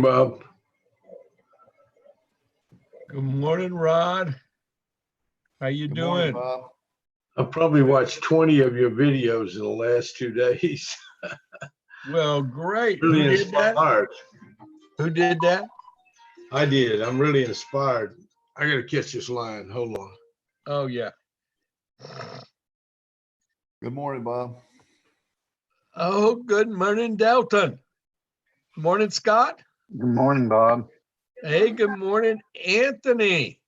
Bob. Good morning, Rod. How you Good morning, doing? Bob. I've probably watched 20 of your videos in the last 2 days. Well, great. Really Who did that? inspired. Who did that? I did. I'm really inspired. I got to catch this line. Hold on. Oh, yeah. Good morning, Bob. Oh, good morning, Delton. Morning, Scott. Good morning, Bob. Hey, good morning, Anthony.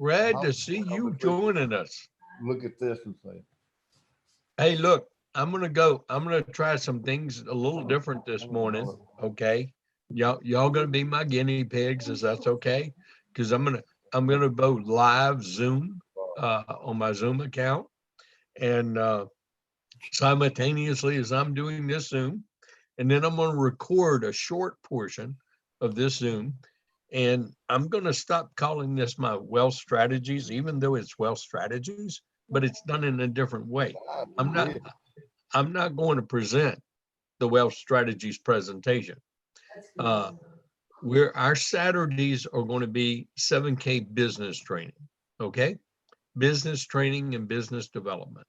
Glad to I'll- see I'll you be quick. joining us. Look at this and say, Hey, look, I'm gonna try some things a little different this morning. Okay. Y'all gonna be my guinea pigs, is that's okay? Because I'm gonna go live Zoom on my Zoom account. And simultaneously as I'm doing this Zoom, and then I'm going to record a short portion of this Zoom, and I'm going to stop calling this my wealth strategies, even though it's wealth strategies, but it's done in a different way. I'm not going to present the wealth strategies presentation. Our Saturdays are going to be 7K business training, okay? Business training and business development.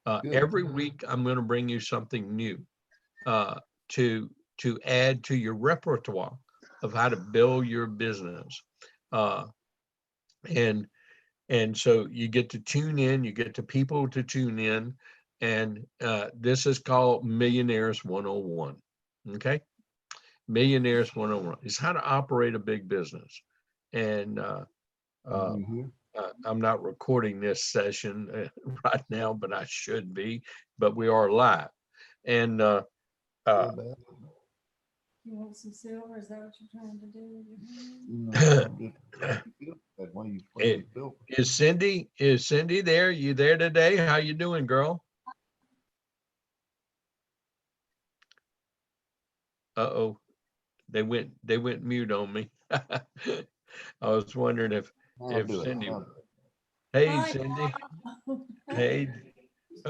Every week, I'm going to bring you something new to add to your repertoire of how to build your business. And so you get to tune in, you get the people to tune in, and this is called Millionaires 101, okay? Millionaires 101 is how to operate a big business. And I'm not recording this session right now, but I should be, but we are live. And You want some silver? Is that what you're trying to do? is Cindy there? You there today? How you doing, girl? Uh-oh, they went mute on me. I was wondering if Cindy. Hey, Hi. Cindy. Hey.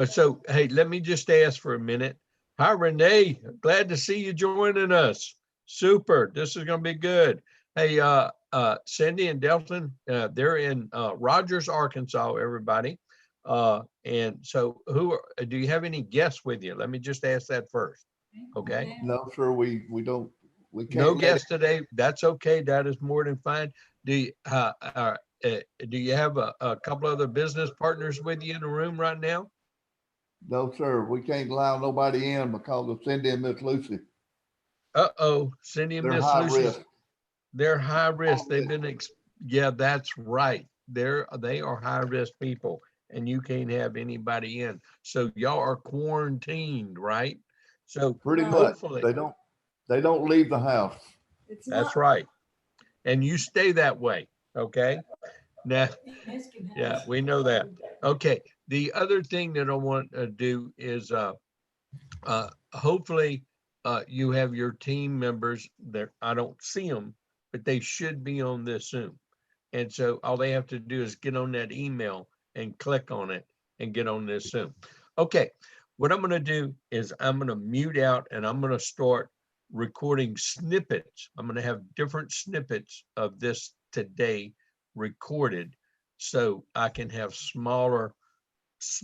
So, hey, let me just ask for a minute. Hi, Renee. Glad to see you joining us. Super. This is going to be good. Hey, Cindy and Delton, they're in Rogers, Arkansas, everybody. And so do you have any guests with you? Let me just ask that first. Okay. No, sir, we don't. We can't. No guests today. That's okay. That is more than fine. Do you have a couple other business partners with you in the room right now? No, sir, we can't allow nobody in because of Cindy and Miss Lucy. Uh-oh, Cindy and They're Miss high Lucy. risk. They're high risk. They've been, yeah, that's right. They are high risk people, and you can't have anybody in. So y'all are quarantined, right? So Pretty much. hopefully They don't leave the house. that's right. And you stay that way, okay? Now, yeah, we know that. Okay. The other thing that I want to do is hopefully you have your team members there. I don't see them, but they should be on this Zoom. And so all they have to do is get on that email and click on it and get on this Zoom. Okay, what I'm going to do is I'm going to mute out and I'm going to start recording snippets. I'm going to have different snippets of this today recorded so I can have smaller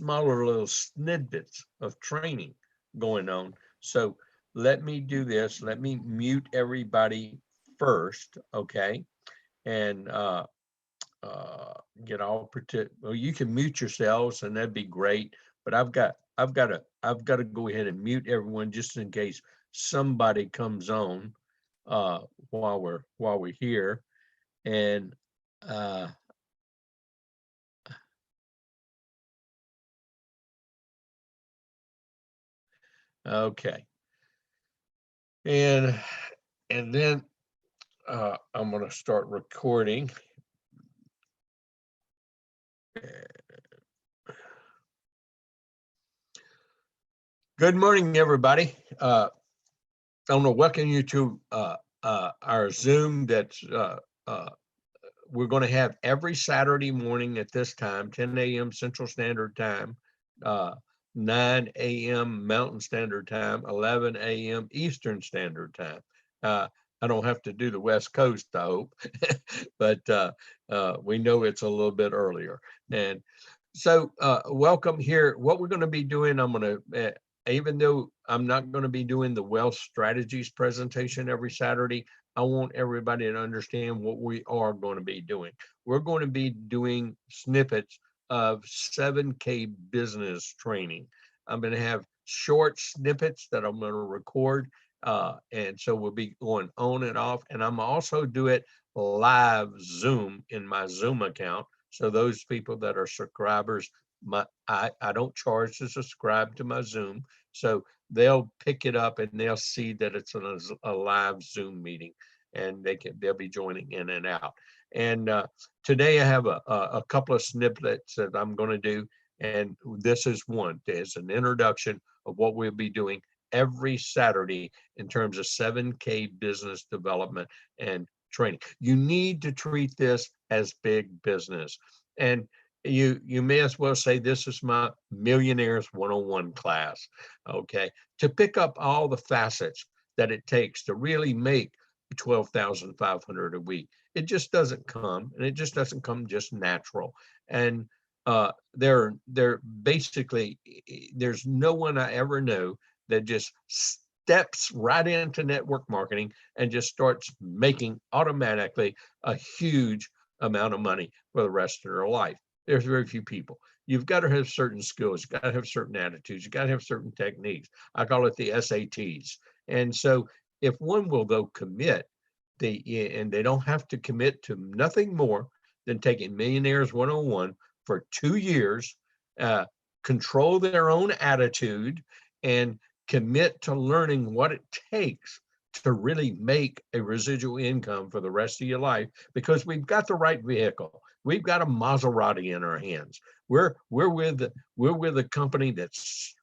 little snippets of training going on. So let me do this. Let me mute everybody first, okay? And get all well, you can mute yourselves and that'd be great, but I've got to go ahead and mute everyone just in case somebody comes on while we're here. And okay. And then I'm going to start recording. Good morning, everybody. I want to welcome you to our Zoom that's we're going to have every Saturday morning at this time, 10 a.m. Central Standard Time, 9 a.m. Mountain Standard Time, 11 a.m. Eastern Standard Time. I don't have to do the West Coast, I hope, but we know it's a little bit earlier. And so welcome here. What we're going to be doing, I'm going to, even though I'm not going to be doing the wealth strategies presentation every Saturday, I want everybody to understand what we are going to be doing. We're going to be doing snippets of 7K business training. I'm going to have short snippets that I'm going to record. And so we'll be going on and off. And I'm also do it live Zoom in my Zoom account. So those people that are subscribers, I don't charge to subscribe to my Zoom. So they'll pick it up and they'll see that it's a live Zoom meeting, and they'll be joining in and out. And today I have a couple of snippets that I'm going to do. And this is one, as an introduction of what we'll be doing every Saturday in terms of 7K business development and training. You need to treat this as big business. And you may as well say this is my Millionaires 101 class, okay? To pick up all the facets that it takes to really make $12,500 a week. It just doesn't come, and it just doesn't come just natural. And they're basically, there's no one I ever know that just steps right into network marketing and just starts making automatically a huge amount of money for the rest of their life. There's very few people. You've got to have certain skills, you've got to have certain attitudes, you got to have certain techniques. I call it the SATs. And so if one will go commit, and they don't have to commit to nothing more than taking Millionaires 101 for 2 years, control their own attitude, and commit to learning what it takes to really make a residual income for the rest of your life, because we've got the right vehicle. We've got a Maserati in our hands. We're with a company that's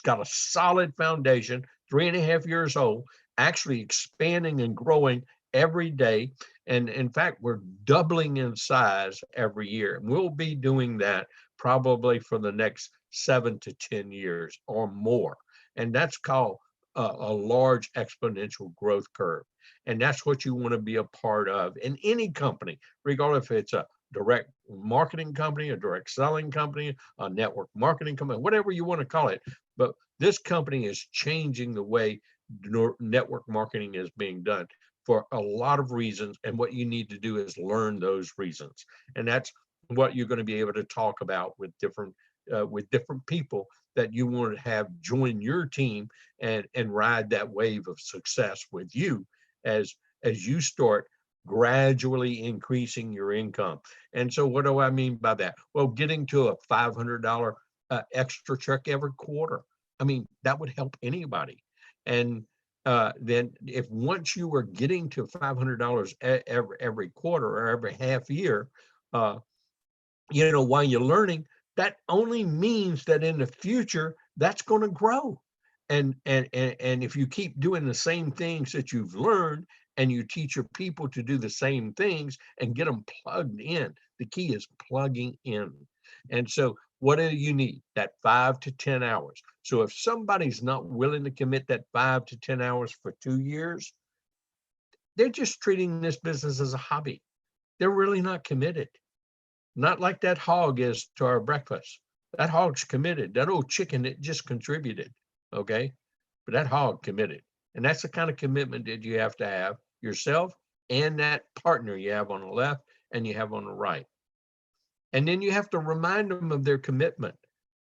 got a solid foundation, 3.5 years old, actually expanding and growing every day. And in fact, we're doubling in size every year. And we'll be doing that probably for the next 7 to 10 years or more. And that's called a large exponential growth curve. And that's what you want to be a part of in any company, regardless if it's a direct marketing company, a direct selling company, a network marketing company, whatever you want to call it. But this company is changing the way network marketing is being done for a lot of reasons. And what you need to do is learn those reasons. And that's what you're going to be able to talk about with different people that you want to have join your team and ride that wave of success with you as you start gradually increasing your income. And so what do I mean by that? Well, getting to a $500 extra check every quarter. I mean, that would help anybody. And then if once you were getting to $500 every quarter or every half year, while you're learning, that only means that in the future that's going to grow. And if you keep doing the same things that you've learned, and you teach your people to do the same things and get them plugged in, the key is plugging in. And so what do you need? That 5 to 10 hours. So if somebody's not willing to commit that 5 to 10 hours for 2 years, they're just treating this business as a hobby. They're really not committed. Not like that hog is to our breakfast. That hog's committed. That old chicken, it just contributed, okay? But that hog committed. And that's the kind of commitment that you have to have yourself and that partner you have on the left and you have on the right. And then you have to remind them of their commitment.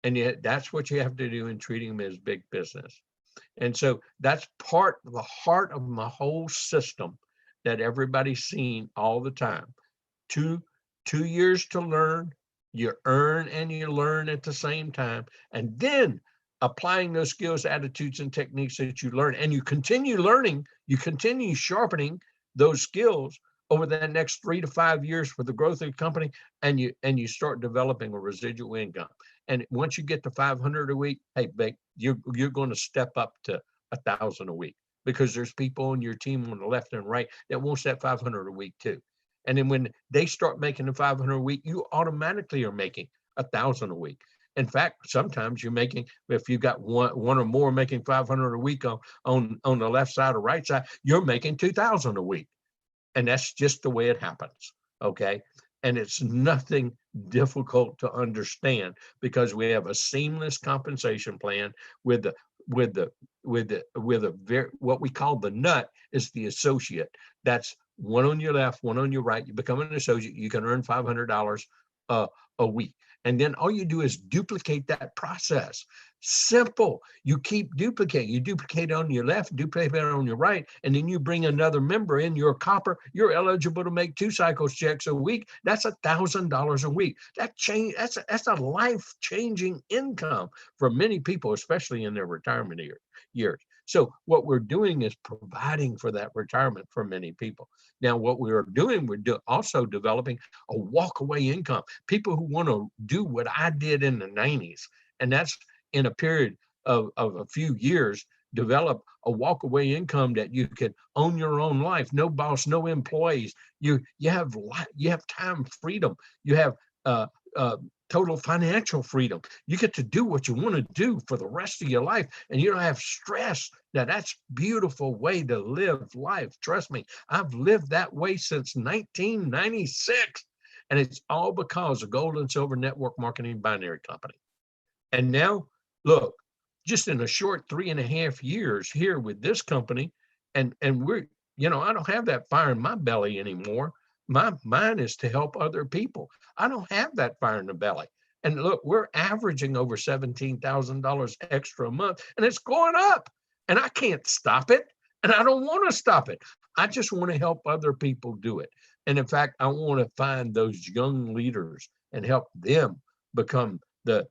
And yet that's what you have to do in treating them as big business. And so that's part of the heart of my whole system that everybody's seen all the time. 2 years to learn, you earn and you learn at the same time. And then applying those skills, attitudes, and techniques that you learn, and you continue learning, you continue sharpening those skills over the next 3 to 5 years for the growth of the company, and you start developing a residual income. And once you get to 500 a week, hey, babe, you're going to step up to 1,000 a week, because there's people on your team on the left and right that wants that 500 a week too. And then when they start making the 500 a week, you automatically are making 1,000 a week. In fact, sometimes you're making, if you've got one or more making 500 a week on the left side or right side, you're making 2,000 a week. And that's just the way it happens. Okay. And it's nothing difficult to understand because we have a seamless compensation plan with a very, what we call the nut is the associate. That's one on your left, one on your right. You become an associate, you can earn $500 a week. And then all you do is duplicate that process. Simple. You keep duplicating. You duplicate on your left, duplicate on your right, and then you bring another member in. You're a copper. You're eligible to make 2 cycles checks a week. That's $1,000 a week. That's a life-changing income for many people, especially in their retirement years. So what we're doing is providing for that retirement for many people. Now, what we're doing, also developing a walk-away income. People who want to do what I did in the 90s, and that's in a period of a few years, develop a walk-away income that you can own your own life. No boss, no employees. You have time freedom. You have total financial freedom. You get to do what you want to do for the rest of your life, and you don't have stress. Now, that's a beautiful way to live life. Trust me, I've lived that way since 1996, and it's all because of Gold and Silver Network Marketing Binary Company. And now, look, just in a short 3.5 years here with this company, and we're, I don't have that fire in my belly anymore. Mine is to help other people. I don't have that fire in the belly. And look, we're averaging over $17,000 extra a month, and it's going up. And I can't stop it, and I don't want to stop it. I just want to help other people do it. And in fact, I want to find those young leaders and help them become the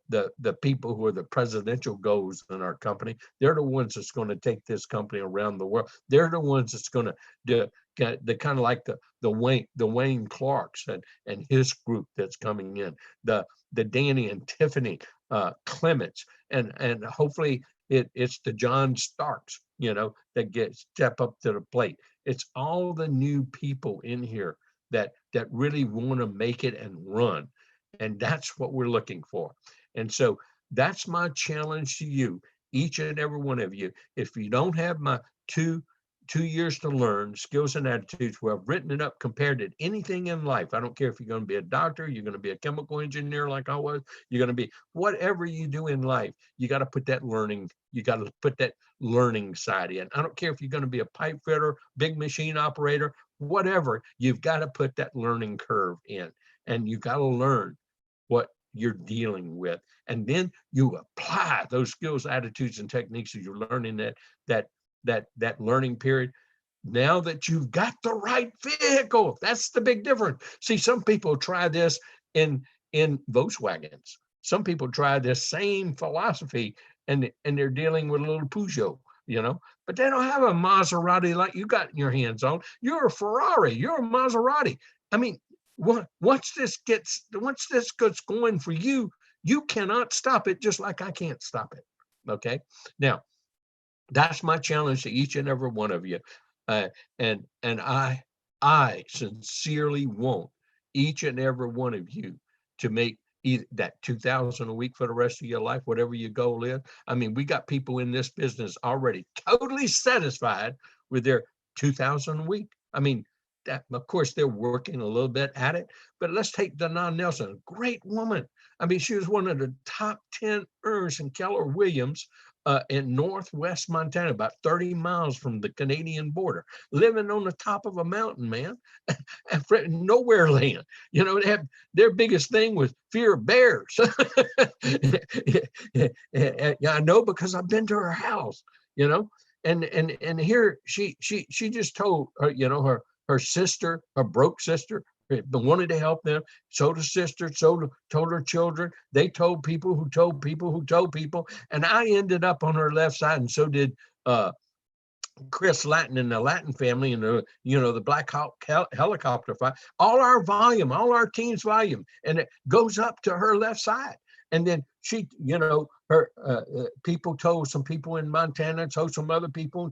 people who are the presidential goals in our company. They're the ones that's going to take this company around the world. They're the ones that's going to do the kind of like the Wayne Clarks and his group that's coming in, the Danny and Tiffany Clements, and hopefully it's the John Starks, that step up to the plate. It's all the new people in here that really want to make it and run. And that's what we're looking for. And so that's my challenge to you, each and every one of you. If you don't have my two years to learn, skills and attitudes, where I've written it up compared to anything in life. I don't care if you're going to be a doctor, you're going to be a chemical engineer like I was, you're going to be whatever you do in life, you got to put that learning, side in. I don't care if you're going to be a pipe fitter, big machine operator, whatever, you've got to put that learning curve in, and you've got to learn what you're dealing with. And then you apply those skills, attitudes, and techniques that you're learning that learning period. Now that you've got the right vehicle, that's the big difference. See, some people try this in Volkswagens. Some people try this same philosophy and they're dealing with a little Peugeot, but they don't have a Maserati like you got in your hands on. You're a Ferrari, you're a Maserati. I mean, once this gets going for you, you cannot stop it, just like I can't stop it. Okay. Now, that's my challenge to each and every one of you. And I sincerely want each and every one of you to make either that 2,000 a week for the rest of your life, whatever your goal is. I mean, we got people in this business already totally satisfied with their 2,000 a week. I mean, that, of course, they're working a little bit at it, but let's take Dana Nelson, a great woman. I mean, she was one of the top 10 earners in Keller Williams in Northwest Montana, about 30 miles from the Canadian border, living on the top of a mountain, man, nowhere land. Their biggest thing was fear of bears. I know because I've been to her house, and here she just told her, her sister, her broke sister, wanted to help them. So the sister told her children. They told people who told people who told people. And I ended up on her left side, and so did Chris Latin and the Latin family, and the Black Hawk helicopter fight. All our team's volume, and it goes up to her left side. And then she, her people told some people in Montana, told some other people,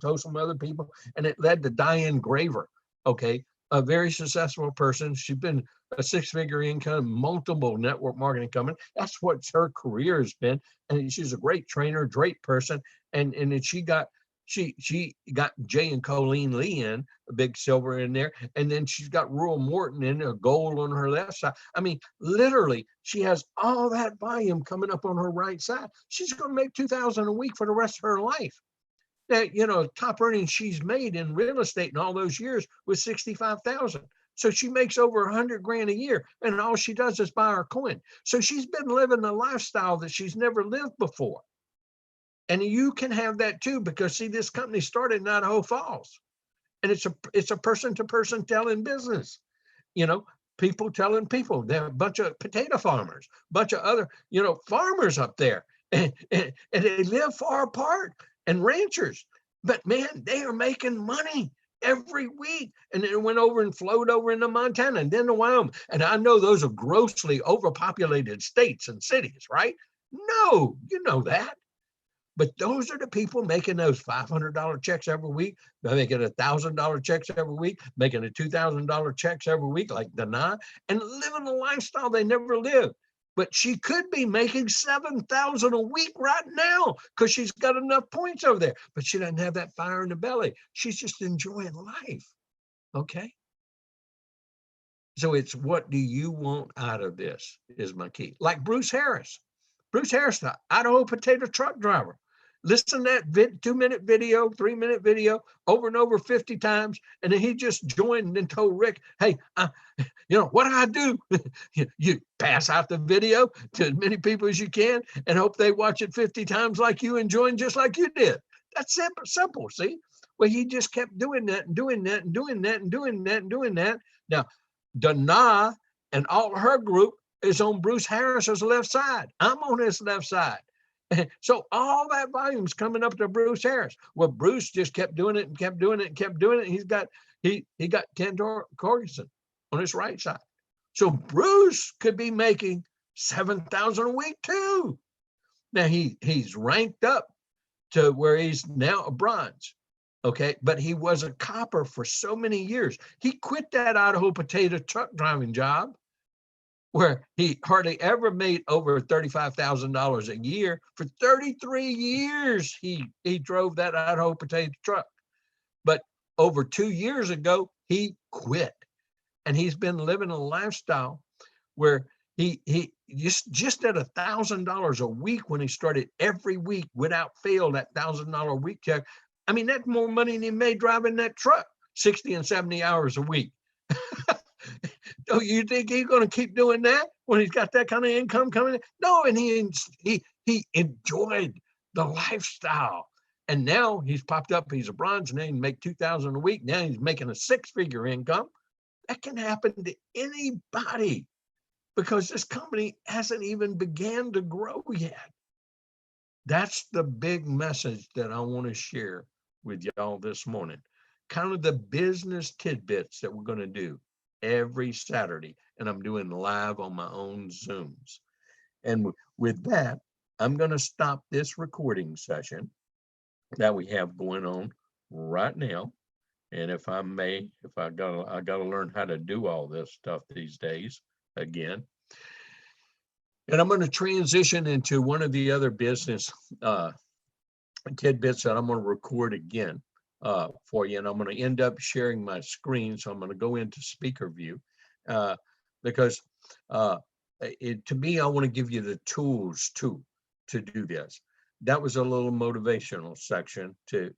and it led to Diane Graver. Okay, a very successful person. She's been a six-figure income, multiple network marketing company. That's what her career has been. And she's a great trainer, great person. And then she got Jay and Colleen Lee in, a big silver in there. And then she's got Rural Morton in, a gold on her left side. I mean, literally, she has all that volume coming up on her right side. She's going to make $2,000 a week for the rest of her life. That, top earnings she's made in real estate in all those years was 65,000. So she makes over 100 grand a year, and all she does is buy her coin. So she's been living a lifestyle that she's never lived before. And you can have that too, because see, this company started in Idaho Falls, and it's a person-to-person telling business. People telling people. There are a bunch of potato farmers, bunch of other, farmers up there, and they live far apart, and ranchers. But man, they are making money every week. And then it went over and flowed over into Montana and then to Wyoming. And I know those are grossly overpopulated states and cities, right? No, you know that. But those are the people making those $500 checks every week. They're making $1,000 checks every week, making a $2,000 checks every week, like Dana, and living a lifestyle they never lived. But she could be making $7,000 a week right now because she's got enough points over there. But she doesn't have that fire in the belly. She's just enjoying life. Okay. So it's, what do you want out of this is my key. Like Bruce Harris. Bruce Harris, the Idaho potato truck driver. Listen to that 2-minute video, 3-minute video over and over 50 times. And then he just joined and told Rick, hey, what do I do? You pass out the video to as many people as you can and hope they watch it 50 times like you and join just like you did. That's simple, see? Well, he just kept doing that and doing that and doing that and doing that and doing that. Now, Dana and all her group is on Bruce Harris's left side. I'm on his left side. So all that volume's coming up to Bruce Harris. Well, Bruce just kept doing it and kept doing it and kept doing it. He got Ken Torgerson on his right side. So Bruce could be making $7,000 a week too. Now he's ranked up to where he's now a bronze. Okay, but he was a copper for so many years. He quit that Idaho potato truck driving job, where he hardly ever made over $35,000 a year. For 33 years, he drove that Idaho potato truck. But over 2 years ago, he quit. And he's been living a lifestyle where he just at $1,000 a week when he started every week without fail, that $1,000 a week check. I mean, that's more money than he made driving that truck 60 and 70 hours a week. Do you think he's going to keep doing that when he's got that kind of income coming in? No, and he enjoyed the lifestyle. And now he's popped up, he's a bronze, and then he make $2,000 a week. Now he's making a 6-figure income. That can happen to anybody because this company hasn't even began to grow yet. That's the big message that I want to share with y'all this morning. Kind of the business tidbits that we're going to do every Saturday, and I'm doing live on my own Zooms. And with that, I'm going to stop this recording session that we have going on right now. And if I may, I gotta learn how to do all this stuff these days again. And I'm going to transition into one of the other business tidbits that I'm going to record again for you. And I'm going to end up sharing my screen. So I'm going to go into speaker view because to me, I want to give you the tools to do this. That was a little motivational section to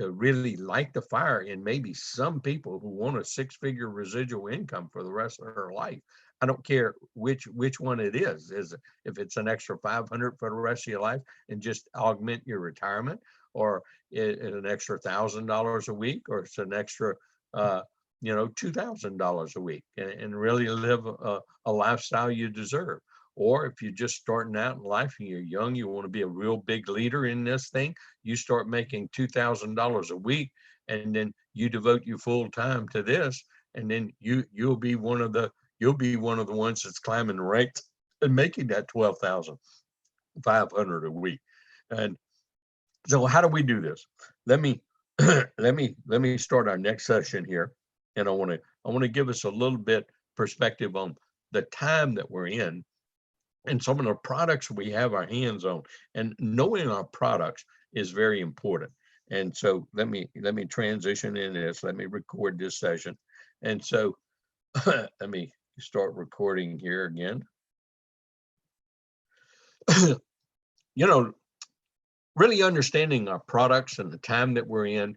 really light the fire in maybe some people who want a 6-figure residual income for the rest of their life. I don't care which one it is if it's an extra 500 for the rest of your life and just augment your retirement, or an extra $1,000 a week, or it's an extra $2,000 a week, and really live a lifestyle you deserve. Or if you're just starting out in life and you're young, you want to be a real big leader in this thing, you start making $2,000 a week, and then you devote your full time to this, and then you'll be one of the ones that's climbing the ranks and making that $12,500 a week. And so how do we do this? Let me start our next session here, And I want to give us a little bit perspective on the time that we're in and some of the products we have our hands on. And knowing our products is very important. And so let me transition in this. Let me record this session. And so let me start recording here again. You know, really understanding our products and the time that we're in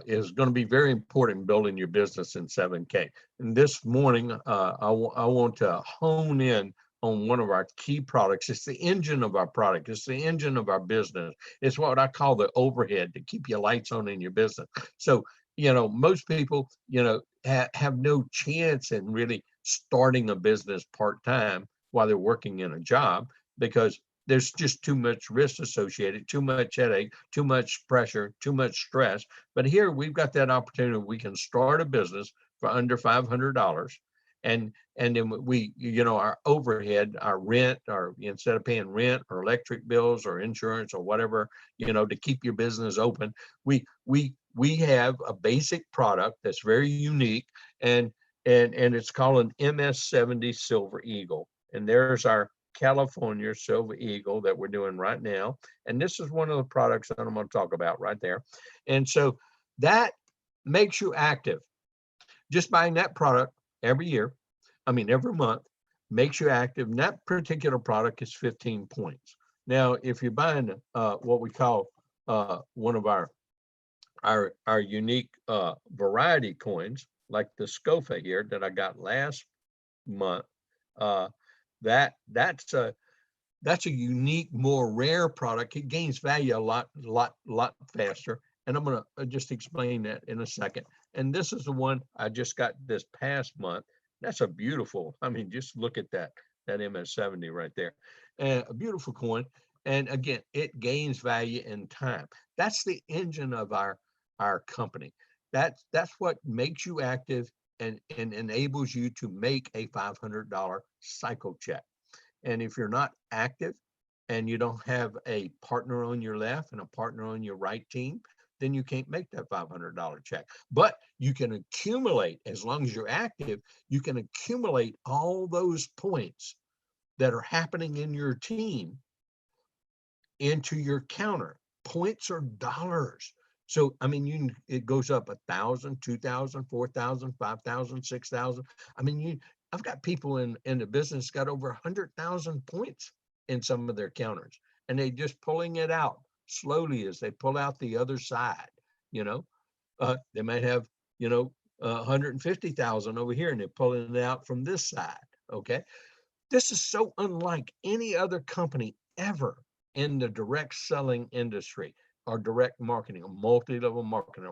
is going to be very important in building your business in 7K. And this morning, I want to hone in on one of our key products. It's the engine of our product. It's the engine of our business. It's what I call the overhead to keep your lights on in your business. So, you know, most people, you know, have no chance in really starting a business part-time while they're working in a job, because there's just too much risk associated, too much headache, too much pressure, too much stress. But here we've got that opportunity. We can start a business for under $500. And then we, you know, our overhead, our rent, or instead of paying rent or electric bills or insurance or whatever, you know, to keep your business open, we have a basic product that's very unique, and it's called an MS-70 Silver Eagle. And there's our California Silver Eagle that we're doing right now. And this is one of the products that I'm going to talk about right there. And so that makes you active. Just buying that product every month makes you active. And that particular product is 15 points. Now, if you're buying what we call one of our unique variety coins, like the SCOFA here that I got last month, that's a unique, more rare product. It gains value a lot faster. And I'm going to just explain that in a second. And this is the one I just got this past month. That's a beautiful, I mean, just look at that MS-70 right there. And a beautiful coin. And again, it gains value in time. That's the engine of our company. That's what makes you active and enables you to make a $500 cycle check. And if you're not active and you don't have a partner on your left and a partner on your right team, then you can't make that $500 check. But you can accumulate, as long as you're active, you can accumulate all those points that are happening in your team into your counter. Points are dollars. So, I mean, it goes up 1,000, 2,000, 4,000, 5,000, 6,000. I mean, I've got people in the business got over 100,000 points in some of their counters, and they just pulling it out slowly as they pull out the other side. You know, they might have, you know, 150,000 over here, and they're pulling it out from this side. Okay, this is so unlike any other company ever in the direct selling industry, or direct marketing, or multi-level marketing,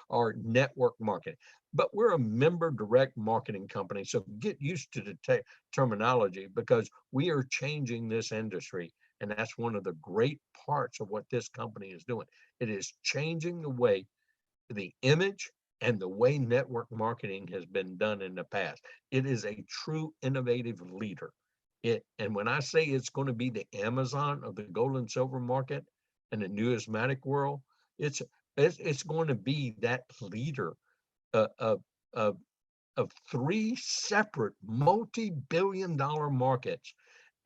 or network marketing. But we're a member direct marketing company. So get used to the terminology, because we are changing this industry. And that's one of the great parts of what this company is doing. It is changing the way, the image, and the way network marketing has been done in the past. It is a true innovative leader. And when I say it's going to be the Amazon of the gold and silver market and the numismatic world, it's going to be that leader of three separate multi-billion-dollar markets.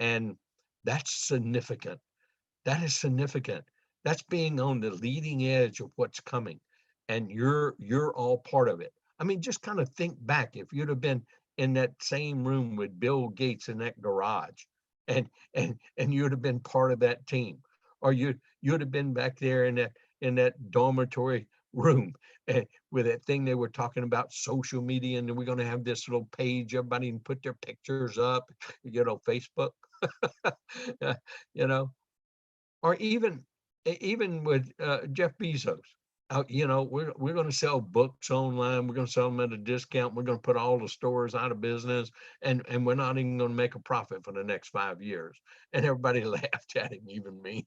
And that's significant. That is significant. That's being on the leading edge of what's coming. And you're all part of it. I mean, just kind of think back. If you'd have been in that same room with Bill Gates in that garage, and you'd have been part of that team, or you'd have been back there in that dormitory room with that thing they were talking about, social media, and then we're going to have this little page, everybody can put their pictures up, you know, Facebook, you know, or even with Jeff Bezos. You know, we're going to sell books online. We're going to sell them at a discount. We're going to put all the stores out of business, and we're not even going to make a profit for the next 5 years. And everybody laughed at him, even me.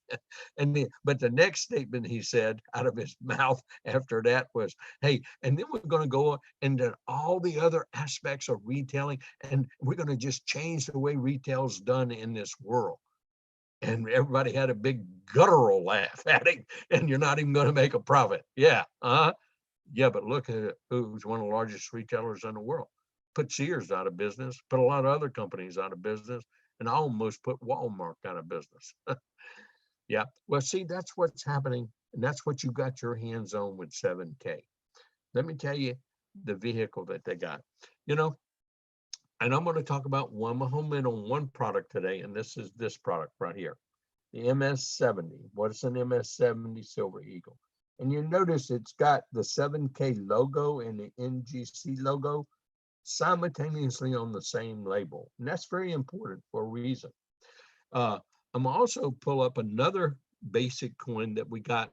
But the next statement he said out of his mouth after that was, "Hey, and then we're going to go into all the other aspects of retailing, and we're going to just change the way retail's done in this world." And everybody had a big guttural laugh at it, and you're not even going to make a profit. Yeah, Yeah, but look at who's one of the largest retailers in the world. Put Sears out of business, put a lot of other companies out of business, and almost put Walmart out of business. Yeah. Well, see, that's what's happening. And that's what you got your hands on with 7K. Let me tell you the vehicle that they got. You know, and I'm going to talk about one. I'm going to home in on one product today, and this is this product right here, the MS-70. What's an MS-70 Silver Eagle? And you notice it's got the 7K logo and the NGC logo simultaneously on the same label. And that's very important for a reason. I'm also pull up another basic coin that we got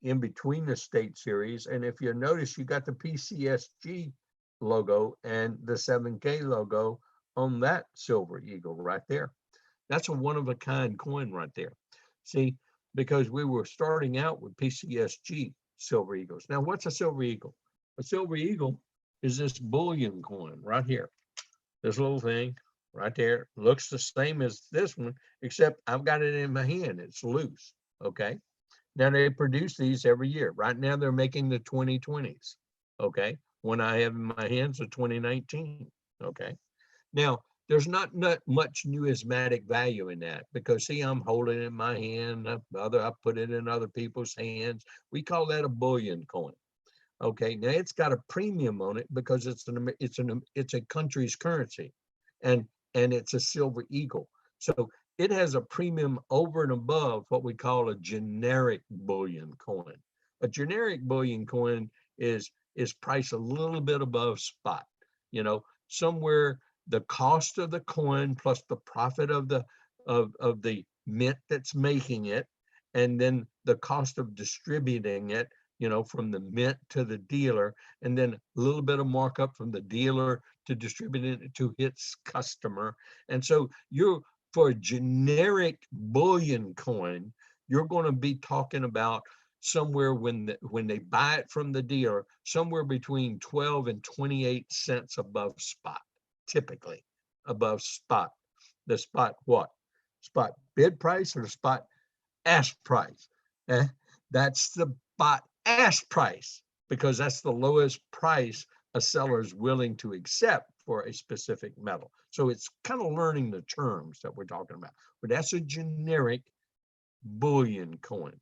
in between the state series. And if you notice, you got the PCSG logo and the 7K logo on that Silver Eagle right there. That's a one-of-a-kind coin right there. See, because we were starting out with PCSG Silver Eagles. Now, what's a Silver Eagle? A Silver Eagle is this bullion coin right here. This little thing right there looks the same as this one, except I've got it in my hand. It's loose, okay? Now, they produce these every year. Right now, they're making the 2020s, okay? When I have in my hands the 2019, okay? Now, there's not much numismatic value in that because, see, I'm holding it in my hand. I put it in other people's hands. We call that a bullion coin. Okay, now it's got a premium on it because it's a country's currency, and it's a Silver Eagle. So it has a premium over and above what we call a generic bullion coin. A generic bullion coin is priced a little bit above spot. You know, somewhere the cost of the coin plus the profit of the mint that's making it, and then the cost of distributing it, you know, from the mint to the dealer, and then a little bit of markup from the dealer to distribute it to its customer. And so you're, for a generic bullion coin, you're going to be talking about somewhere when they buy it from the dealer, somewhere between 12 and 28 cents above spot, typically above spot. The spot what? Spot bid price or the spot ask price? That's the spot ask price, because that's the lowest price a seller is willing to accept for a specific metal. So it's kind of learning the terms that we're talking about. But that's a generic bullion coin.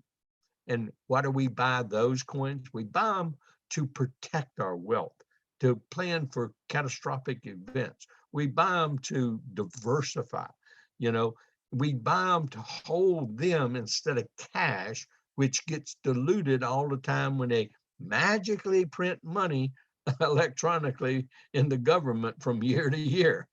And why do we buy those coins? We buy them to protect our wealth, to plan for catastrophic events. We buy them to diversify. You know, we buy them to hold them instead of cash, which gets diluted all the time when they magically print money electronically in the government from year to year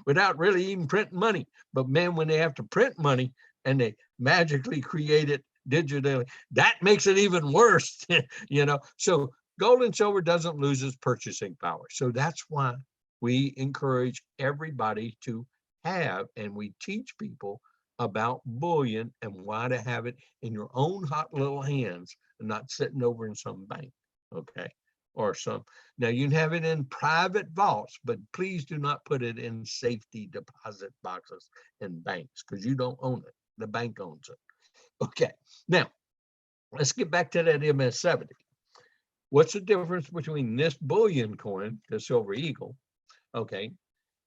without really even printing money. But man, when they have to print money and they magically create it digitally, that makes it even worse. You know, so gold and silver doesn't lose its purchasing power. So that's why we encourage everybody to have, and we teach people about bullion and why to have it in your own hot little hands and not sitting over in some bank, okay? Or some, now you can have it in private vaults, but please do not put it in safety deposit boxes in banks, because you don't own it. The bank owns it. Okay, now let's get back to that MS-70. What's the difference between this bullion coin, the Silver Eagle, okay?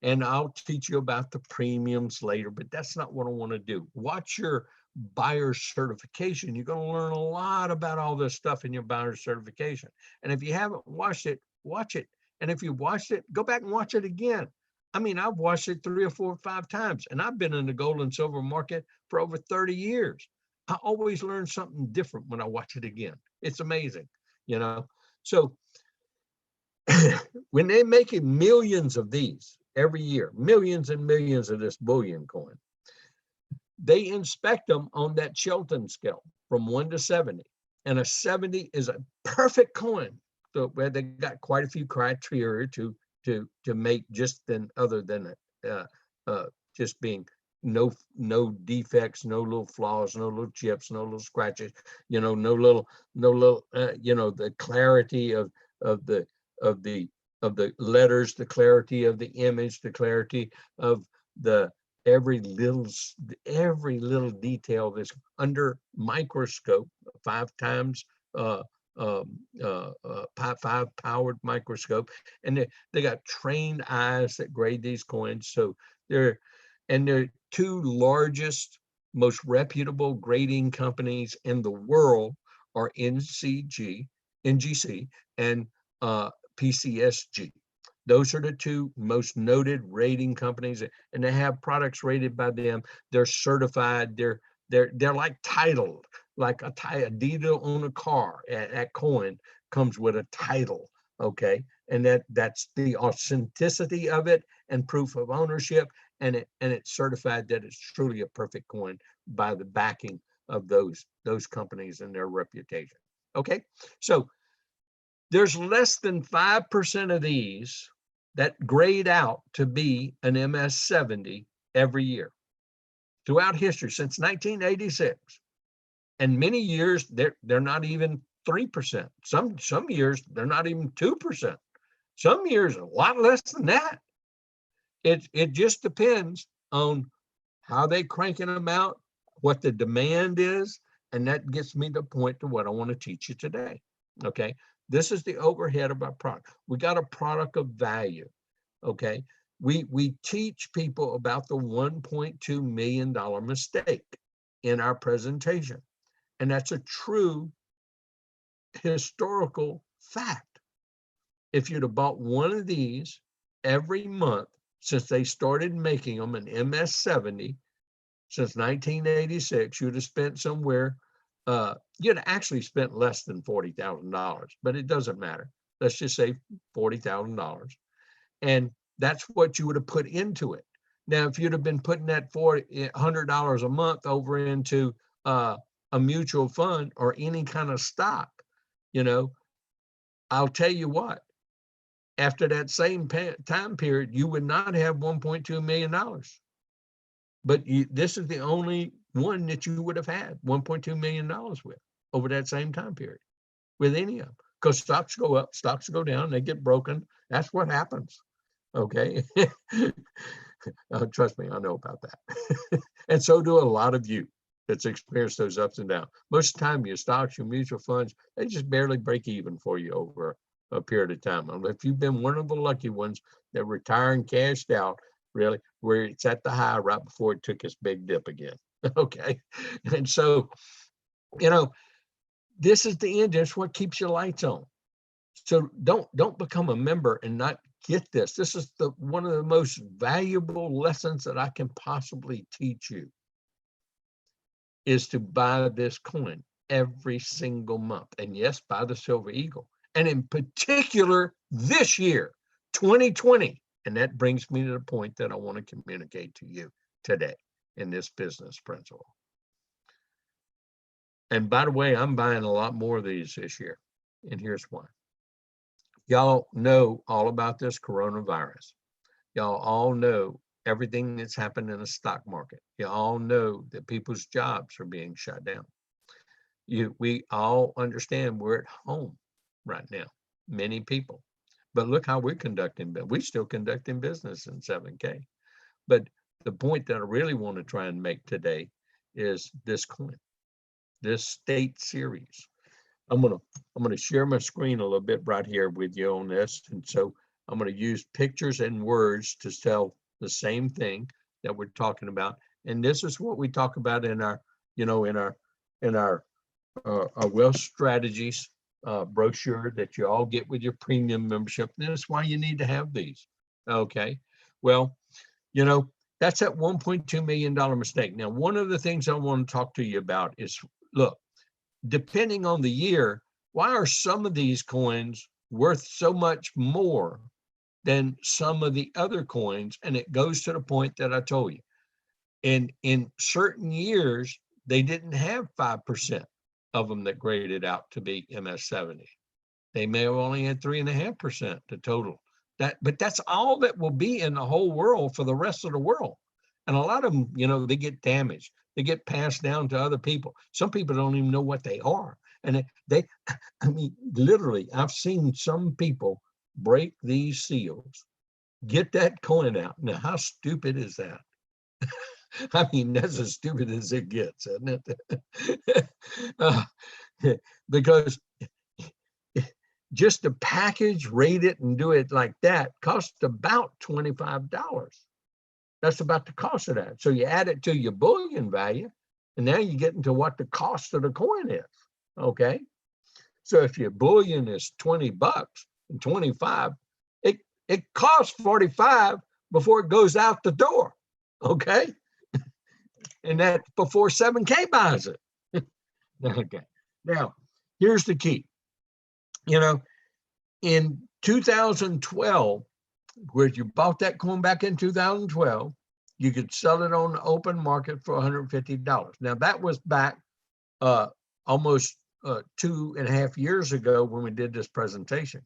And I'll teach you about the premiums later, but that's not what I want to do. Watch your buyer's certification. You're going to learn a lot about all this stuff in your buyer's certification. And if you haven't watched it, watch it. And if you watched it, go back and watch it again. I mean, I've watched it 3 or 4 or 5 times, and I've been in the gold and silver market for over 30 years. I always learn something different when I watch it again. It's amazing, you know? So when they're making millions of these every year, millions and millions of this bullion coin, they inspect them on that Shelton scale from 1 to 70. And a 70 is a perfect coin. So where they got quite a few criteria to make, just than other than just being no defects, no little flaws, no little chips, no little scratches, you know, no little you know, the clarity of the letters, the clarity of the image, the clarity of the every little detail that's under microscope 5 times Pi 5 powered microscope, and they got trained eyes that grade these coins. So they're two largest, most reputable grading companies in the world are NGC, and PCSG. Those are the two most noted rating companies, and they have products rated by them. They're certified. They're like titled, like a deed on a car. At coin comes with a title, okay, and that's the authenticity of it and proof of ownership, and it's certified that it's truly a perfect coin by the backing of those companies and their reputation. Okay, so there's less than 5% of these that grade out to be an MS-70 every year throughout history since 1986. And many years they're not even 3%. Some years they're not even 2%. Some years a lot less than that. It just depends on how they cranking them out, what the demand is, and that gets me to point to what I want to teach you today. Okay, this is the overhead of our product. We got a product of value. Okay, we teach people about the $1.2 million mistake in our presentation, and that's a true historical fact. If you'd have bought one of these every month since they started making them, an MS-70, since 1986, you'd have spent somewhere, you'd actually spent less than $40,000, but it doesn't matter. Let's just say $40,000. And that's what you would have put into it. Now, if you'd have been putting that $100 a month over into a mutual fund or any kind of stock, I'll tell you what, after that same time period, you would not have $1.2 million. But this is the only one that you would have had $1.2 million with over that same time period with any of them. Because stocks go up, stocks go down, they get broken. That's what happens. Okay. Trust me, I know about that. And so do a lot of you that's experienced those ups and downs. Most of the time, your stocks, your mutual funds, they just barely break even for you over a period of time. If you've been one of the lucky ones that retire and cashed out, really, where it's at the high right before it took its big dip again. Okay. And so, this is the end. That's what keeps your lights on. So don't become a member and not get this. This is one of the most valuable lessons that I can possibly teach you, is to buy this coin every single month. And yes, buy the Silver Eagle. And in particular, this year, 2020. And that brings me to the point that I want to communicate to you today in this business principle. And by the way, I'm buying a lot more of these this year. And here's why. Y'all know all about this coronavirus. Y'all all know everything that's happened in the stock market. You all know that people's jobs are being shut down. We all understand we're at home right now, many people. But look how we're conducting, but we're still conducting business in 7K. But the point that I really want to try and make today is this coin, this state series. I'm gonna share my screen a little bit right here with you on this. And so I'm going to use pictures and words to tell the same thing that we're talking about. And this is what we talk about in our, in our wealth strategies brochure that you all get with your premium membership. And that's why you need to have these. Okay. Well, that's that $1.2 million mistake. Now, one of the things I want to talk to you about is, look, depending on the year, why are some of these coins worth so much more than some of the other coins? And it goes to the point that I told you. In certain years, they didn't have 5% of them that graded out to be MS-70. They may have only had 3.5% the total. But that's all that will be in the whole world for the rest of the world. And a lot of them, they get damaged. They get passed down to other people. Some people don't even know what they are. And literally, I've seen some people break these seals, get that coin out. Now, how stupid is that? That's as stupid as it gets, isn't it? Because just to package, rate it, and do it like that costs about $25. That's about the cost of that. So you add it to your bullion value, and now you get into what the cost of the coin is. Okay. So if your bullion is $20 and 25, it costs 45 before it goes out the door. Okay. And that's before 7K buys it. Okay. Now, here's the key. You know, in 2012, where you bought that coin back in 2012, you could sell it on the open market for $150. Now, that was back almost 2.5 years ago when we did this presentation.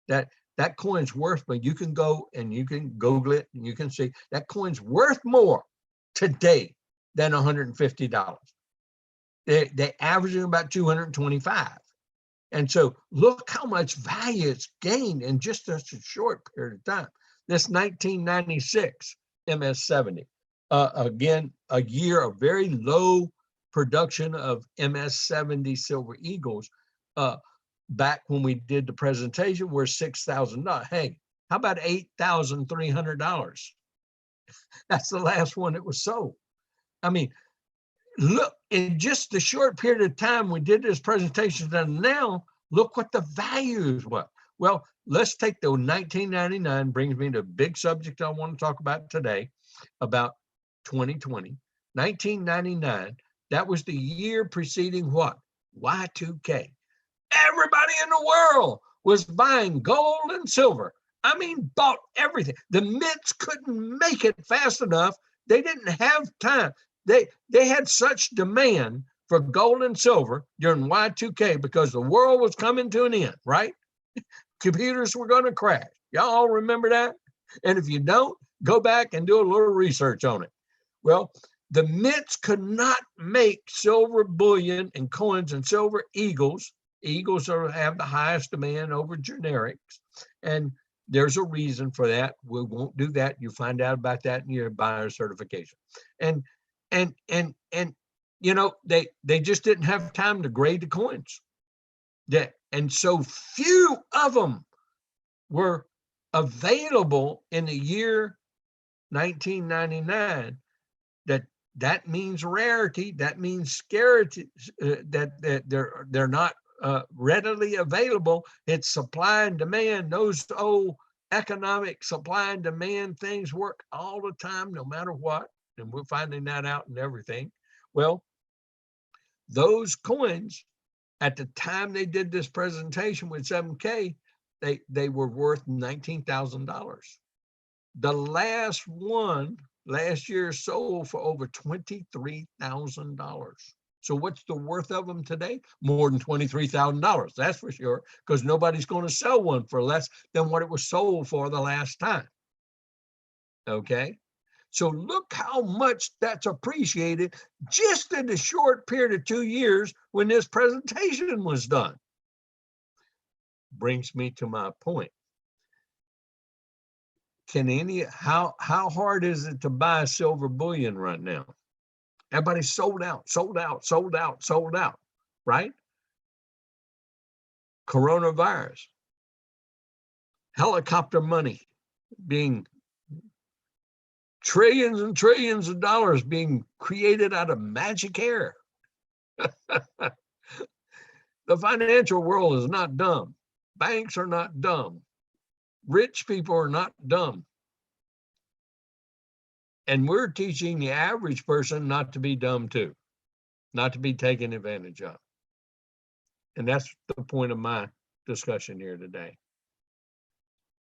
That coin's worth, but you can go and you can Google it and you can see that coin's worth more today than $150. They're averaging about 225. And so look how much value it's gained in just such a short period of time. This 1996 MS-70, again, a year of very low production of MS-70 Silver Eagles. Back when we did the presentation, were $6,000. Hey, how about $8,300? That's the last one that was sold. I mean, look, in just the short period of time we did this presentation, and now look what the values were. Well, let's take the 1999, brings me to a big subject I want to talk about today, about 2020. 1999, that was the year preceding what? Y2K. Everybody in the world was buying gold and silver. I mean, bought everything. The mints couldn't make it fast enough. They didn't have time. They had such demand for gold and silver during Y2K because the world was coming to an end, right? Computers were going to crash. Y'all all remember that? And if you don't, go back and do a little research on it. Well, the mints could not make silver bullion and coins and silver eagles. Eagles have the highest demand over generics. And there's a reason for that. We won't do that. You find out about that in your buyer certification. And you know, they just didn't have time to grade the coins. And so few of them were available in the year 1999. That means rarity. That means scarcity. That they're not readily available. It's supply and demand. Those old economic supply and demand things work all the time, no matter what. And we're finding that out in everything. Well, those coins, at the time they did this presentation with 7K, they were worth $19,000. The last one last year sold for over $23,000. So what's the worth of them today? More than $23,000, that's for sure, because nobody's going to sell one for less than what it was sold for the last time. Okay. So look how much that's appreciated just in the short period of 2 years when this presentation was done. Brings me to my point. How hard is it to buy silver bullion right now? Everybody's sold out, right? Coronavirus, helicopter money being trillions and trillions of dollars being created out of magic air. The financial world is not dumb. Banks are not dumb. Rich people are not dumb. And we're teaching the average person not to be dumb too, not to be taken advantage of. And that's the point of my discussion here today.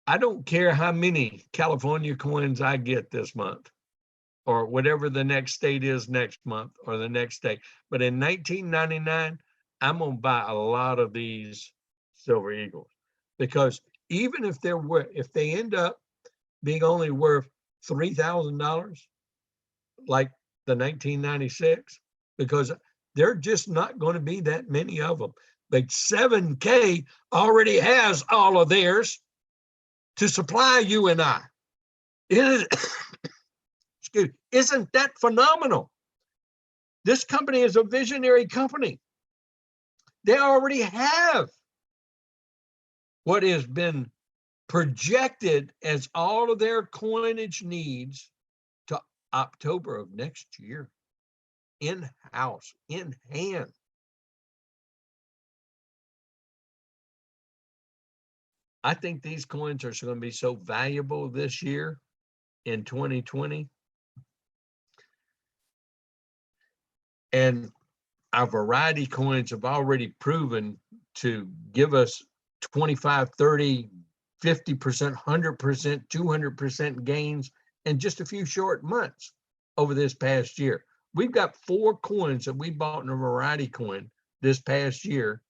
I don't care how many California coins I get this month, or whatever the next state is next month or the next day. But in 1999, I'm going to buy a lot of these silver eagles, because even if they end up being only worth $3,000, like the 1996, because they're just not going to be that many of them. But 7K already has all of theirs to supply you and I. Isn't that phenomenal? This company is a visionary company. They already have what has been projected as all of their coinage needs to October of next year, in-house, in hand. I think these coins are going to be so valuable this year in 2020. And our variety coins have already proven to give us 25, 30, 50%, 100%, 200% gains in just a few short months over this past year. We've got 4 coins that we bought in a variety coin this past year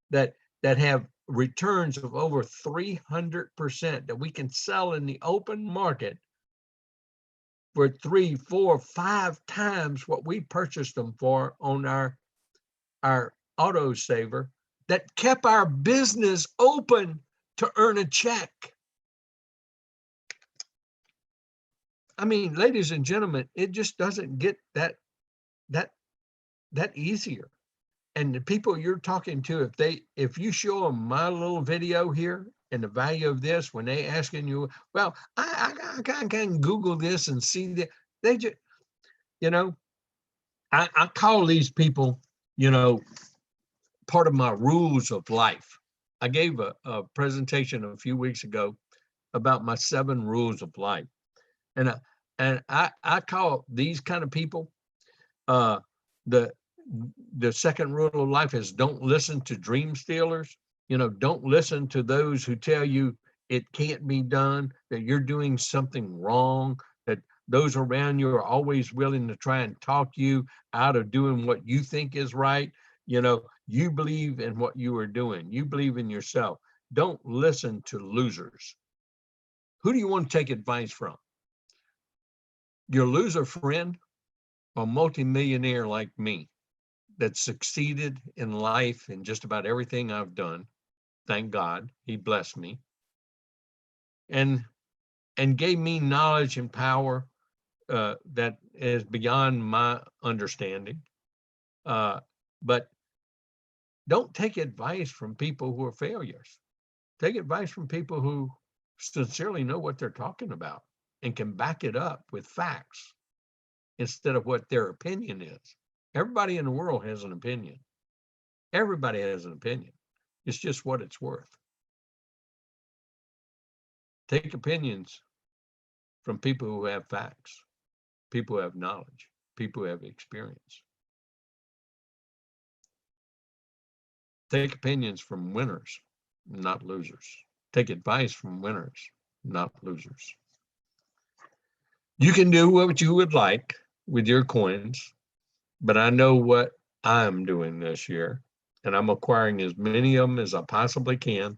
that have returns of over 300% that we can sell in the open market for 3, 4, 5 times what we purchased them for on our auto saver, that kept our business open to earn a check. I mean, ladies and gentlemen, it just doesn't get that easier. And the people you're talking to, if you show them my little video here and the value of this, when they asking you, well, I can Google this and see that, they just, you know, I call these people, you know, part of my rules of life. I gave a presentation a few weeks ago about my 7 rules of life. And I call these kind of people, the second rule of life is don't listen to dream stealers. You know, don't listen to those who tell you it can't be done, that you're doing something wrong, that those around you are always willing to try and talk you out of doing what you think is right. You know, you believe in what you are doing. You believe in yourself. Don't listen to losers. Who do you want to take advice from? Your loser friend or multimillionaire like me that succeeded in life in just about everything I've done? Thank God, he blessed me and gave me knowledge and power that is beyond my understanding. But don't take advice from people who are failures. Take advice from people who sincerely know what they're talking about and can back it up with facts instead of what their opinion is. Everybody in the world has an opinion. Everybody has an opinion. It's just what it's worth. Take opinions from people who have facts, people who have knowledge, people who have experience. Take opinions from winners, not losers. Take advice from winners, not losers. You can do what you would like with your coins, but I know what I'm doing this year, and I'm acquiring as many of them as I possibly can.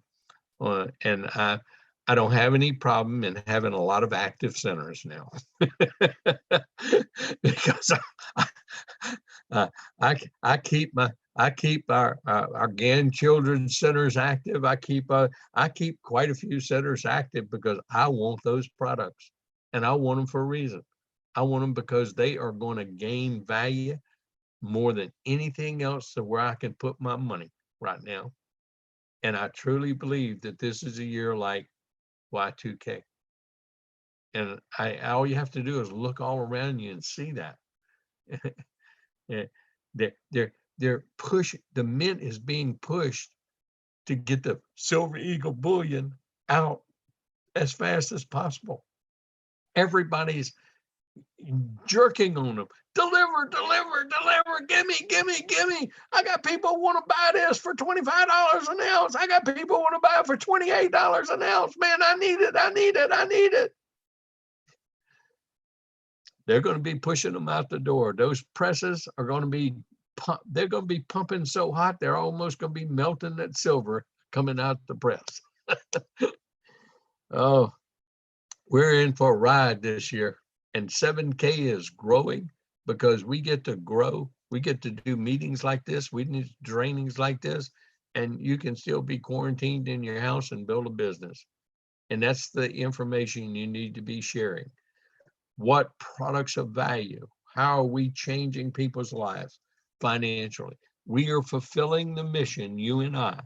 And I don't have any problem in having a lot of active centers now because I keep our grandchildren's centers active. I keep quite a few centers active because I want those products, and I want them for a reason. I want them because they are going to gain value more than anything else to where I can put my money right now. And I truly believe that this is a year like Y2K. And all you have to do is look all around you and see that. They're pushing, the mint is being pushed to get the silver eagle bullion out as fast as possible. Everybody's jerking on them. Deliver, deliver, deliver. Gimme. I got people who want to buy this for $25 an ounce. I got people who want to buy it for $28 an ounce. Man, I need it. They're going to be pushing them out the door. Those presses are going to be they're going to be pumping so hot they're almost going to be melting that silver coming out the press. Oh, we're in for a ride this year, and 7K is growing because we get to grow. We get to do meetings like this. We need trainings like this, and you can still be quarantined in your house and build a business. And that's the information you need to be sharing. What products of value? How are we changing people's lives financially? We are fulfilling the mission, you and I,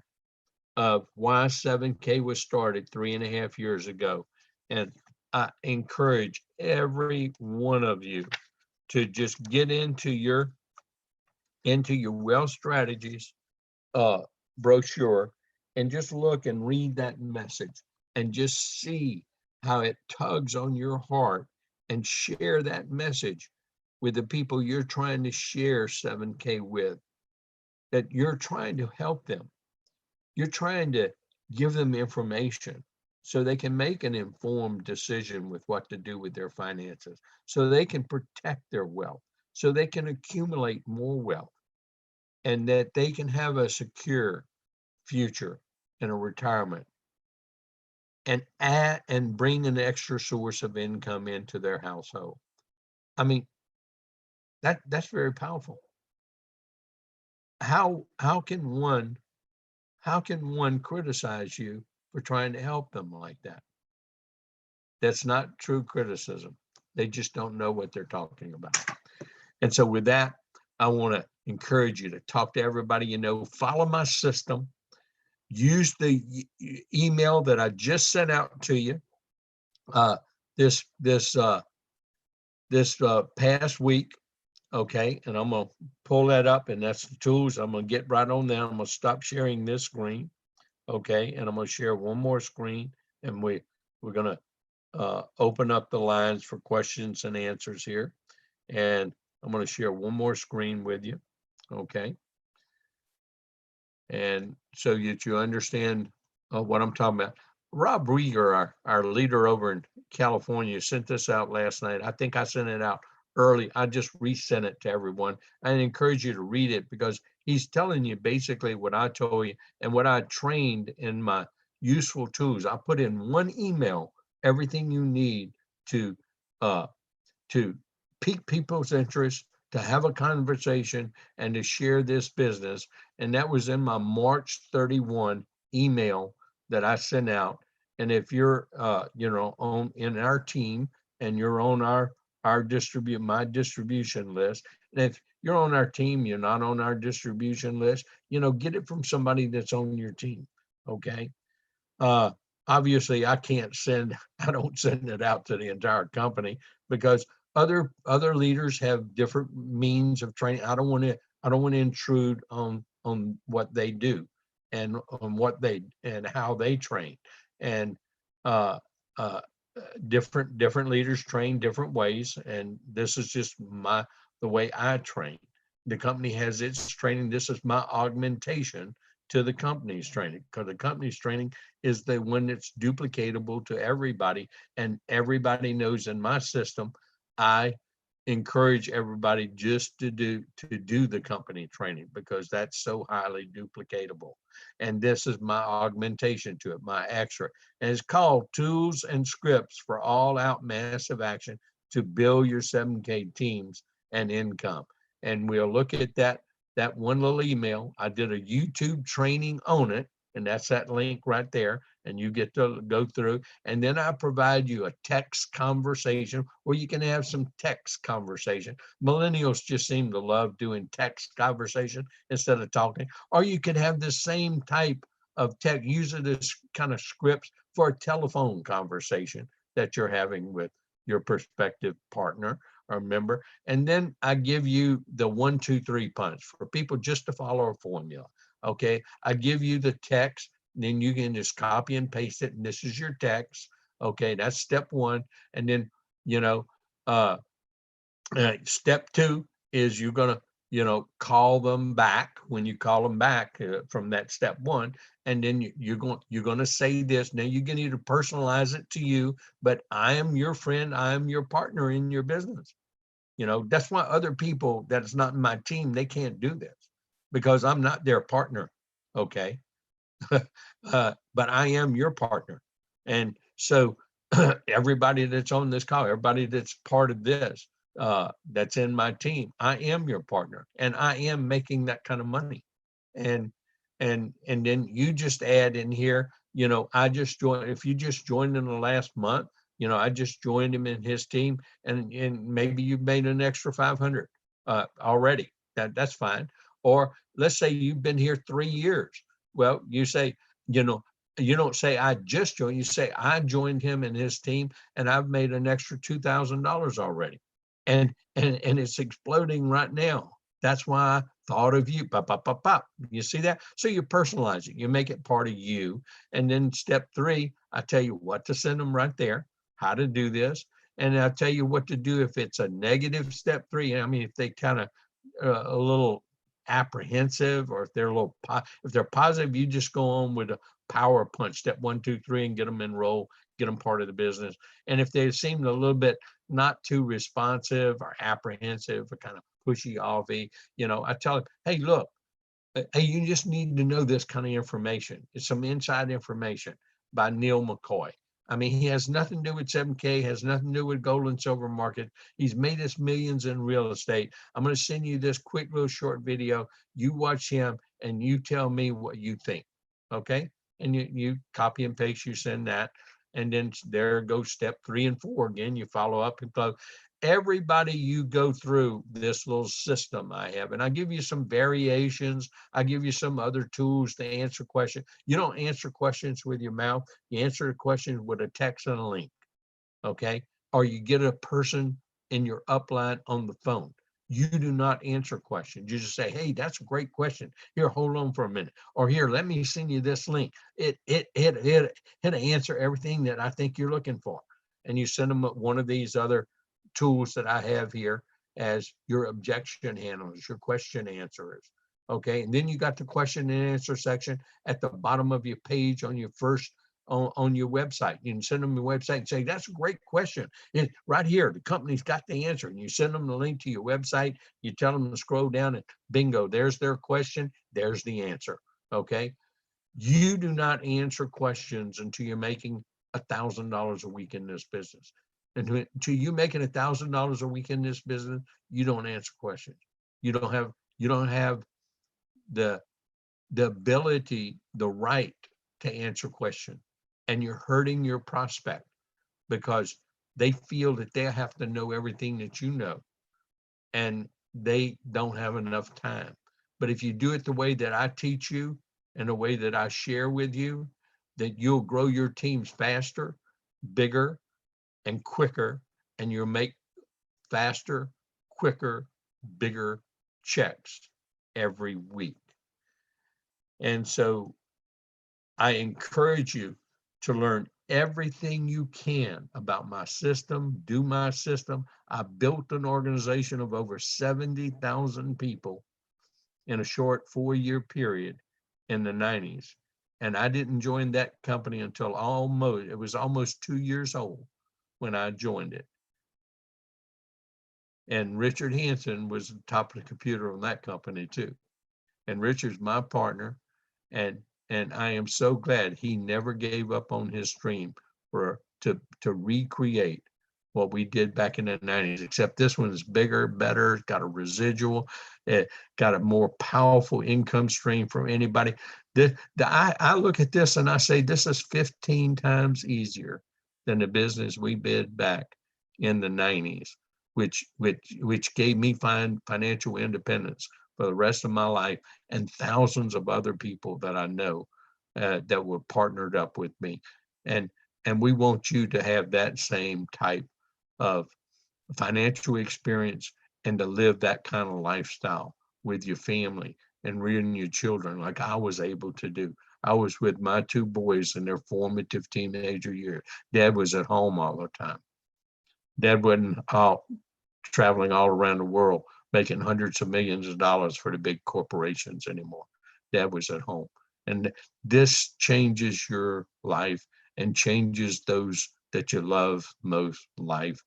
of why 7K was started 3.5 years ago. And I encourage every one of you to just get into your wealth strategies brochure and just look and read that message and just see how it tugs on your heart, and share that message with the people you're trying to share 7K with, that you're trying to help them. You're trying to give them information so they can make an informed decision with what to do with their finances, so they can protect their wealth, so they can accumulate more wealth, and that they can have a secure future and a retirement, and add and bring an extra source of income into their household. I mean, that's very powerful. How can one criticize you for trying to help them like that? That's not true criticism. They just don't know what they're talking about. And so with that, I want to encourage you to talk to everybody you know, follow my system, use the email that I just sent out to you this past week. Okay, and I'm gonna pull that up, and that's the tools. I'm gonna get right on there. I'm gonna stop sharing this screen. Okay, and I'm gonna share one more screen, and we're gonna open up the lines for questions and answers here. And I'm gonna share one more screen with you. Okay, and so that you understand what I'm talking about. Bob Reid, our leader over in California, sent this out last night. I think I sent it out early. I just resent it to everyone. I encourage you to read it, because he's telling you basically what I told you and what I trained in my useful tools. I put in one email everything you need to pique people's interest, to have a conversation, and to share this business. And that was in my March 31 email that I sent out. And if you're in our team, and you're on my distribution list, and if you're on our team, you're not on our distribution list, get it from somebody that's on your team. Okay. Obviously I don't send it out to the entire company, because other leaders have different means of training. I don't want to intrude on what they do, and on and how they train. And different leaders train different ways, and this is just the way I train. The company has its training. This is my augmentation to the company's training, because the company's training is the one that's duplicatable to everybody, and everybody knows in my system. I encourage everybody just to do the company training, because that's so highly duplicatable. And this is my augmentation to it, my extra. And it's called Tools and Scripts for All Out Massive Action to Build Your 7K Teams and Income. And we'll look at that one little email. I did a YouTube training on it, and that's that link right there, and you get to go through. And then I provide you a text conversation where you can have some text conversation. Millennials just seem to love doing text conversation instead of talking. Or you could have the same type of text, use it as kind of scripts for a telephone conversation that you're having with your prospective partner or member. And then I give you the 1, 2, 3 punch for people just to follow a formula. Okay, I give you the text, then you can just copy and paste it, and this is your text. Okay, that's step 1. And then step 2 is you're gonna call them back. When you call them back from that step 1, and then you're going to say this. Now you can either personalize it to you, but I am your friend, I am your partner in your business. That's why other people that's not in my team, they can't do this, because I'm not their partner. Okay. But I am your partner. And so everybody that's on this call, everybody that's part of this, that's in my team, I am your partner, and I am making that kind of money. And then you just add in here, I just joined. If you just joined in the last month, I just joined him in his team, and maybe you've made an extra 500 already. That's fine. Or let's say you've been here 3 years. Well, you say, you know, you don't say I just joined, you say I joined him and his team and I've made an extra $2,000 already. And it's exploding right now. That's why I thought of you. Pop, pop, pop, pop. You see that? So you personalize it. You make it part of you. And then step 3, I tell you what to send them right there, how to do this. And I'll tell you what to do if it's a negative step 3. I mean, if they kind of a little apprehensive, or if they're a little, if they're positive, you just go on with a power punch, step 1, 2, 3, and get them enrolled, get them part of the business. And if they seem a little bit not too responsive or apprehensive or kind of pushy offy, I tell them, hey, look, hey, you just need to know this kind of information. It's some inside information by Neil McCoy. I mean, he has nothing to do with 7K, has nothing to do with gold and silver market. He's made us millions in real estate. I'm going to send you this quick little short video. You watch him and you tell me what you think. Okay. And you copy and paste, you send that. And then there goes step 3 and 4 again. You follow up and close. Everybody, you go through this little system I have, and I give you some variations. I give you some other tools to answer questions. You don't answer questions with your mouth. You answer the questions with a text and a link, okay? Or you get a person in your upline on the phone. You do not answer questions. You just say, hey, that's a great question. Here, hold on for a minute. Or here, let me send you this link. It answer everything that I think you're looking for. And you send them one of these other tools that I have here as your objection handlers, your question answerers. Okay. And then you got the question and answer section at the bottom of your page on your first on your website. You can send them your website and say, that's a great question. And right here, the company's got the answer. And you send them the link to your website. You tell them to scroll down and bingo, there's their question. There's the answer. Okay. You do not answer questions until you're making $1,000 a week in this business. And until you making $1,000 a week in this business, you don't answer questions. You don't have the ability, the right to answer questions. And you're hurting your prospect because they feel that they have to know everything that you know, and they don't have enough time. But if you do it the way that I teach you and the way that I share with you, that you'll grow your teams faster, bigger, and quicker, and you'll make faster, quicker, bigger checks every week. And so I encourage you to learn everything you can about my system, do my system. I built an organization of over 70,000 people in a short 4-year period in the 90s. And I didn't join that company until it was almost 2 years old when I joined it. And Richard Hansen was the top of the computer on that company too. And Richard's my partner. And I am so glad he never gave up on his dream to recreate what we did back in the 90s, except this one is bigger, better, got a residual, it got a more powerful income stream from anybody. I look at this and I say, this is 15 times easier than the business we did back in the 90s, which gave me financial independence for the rest of my life, and thousands of other people that I know that were partnered up with me. And we want you to have that same type of financial experience and to live that kind of lifestyle with your family and rearing your children like I was able to do. I was with my 2 boys in their formative teenager years. Dad was at home all the time. Dad wasn't out traveling all around the world making hundreds of millions of dollars for the big corporations anymore. Dad was at home. And this changes your life and changes those that you love most life.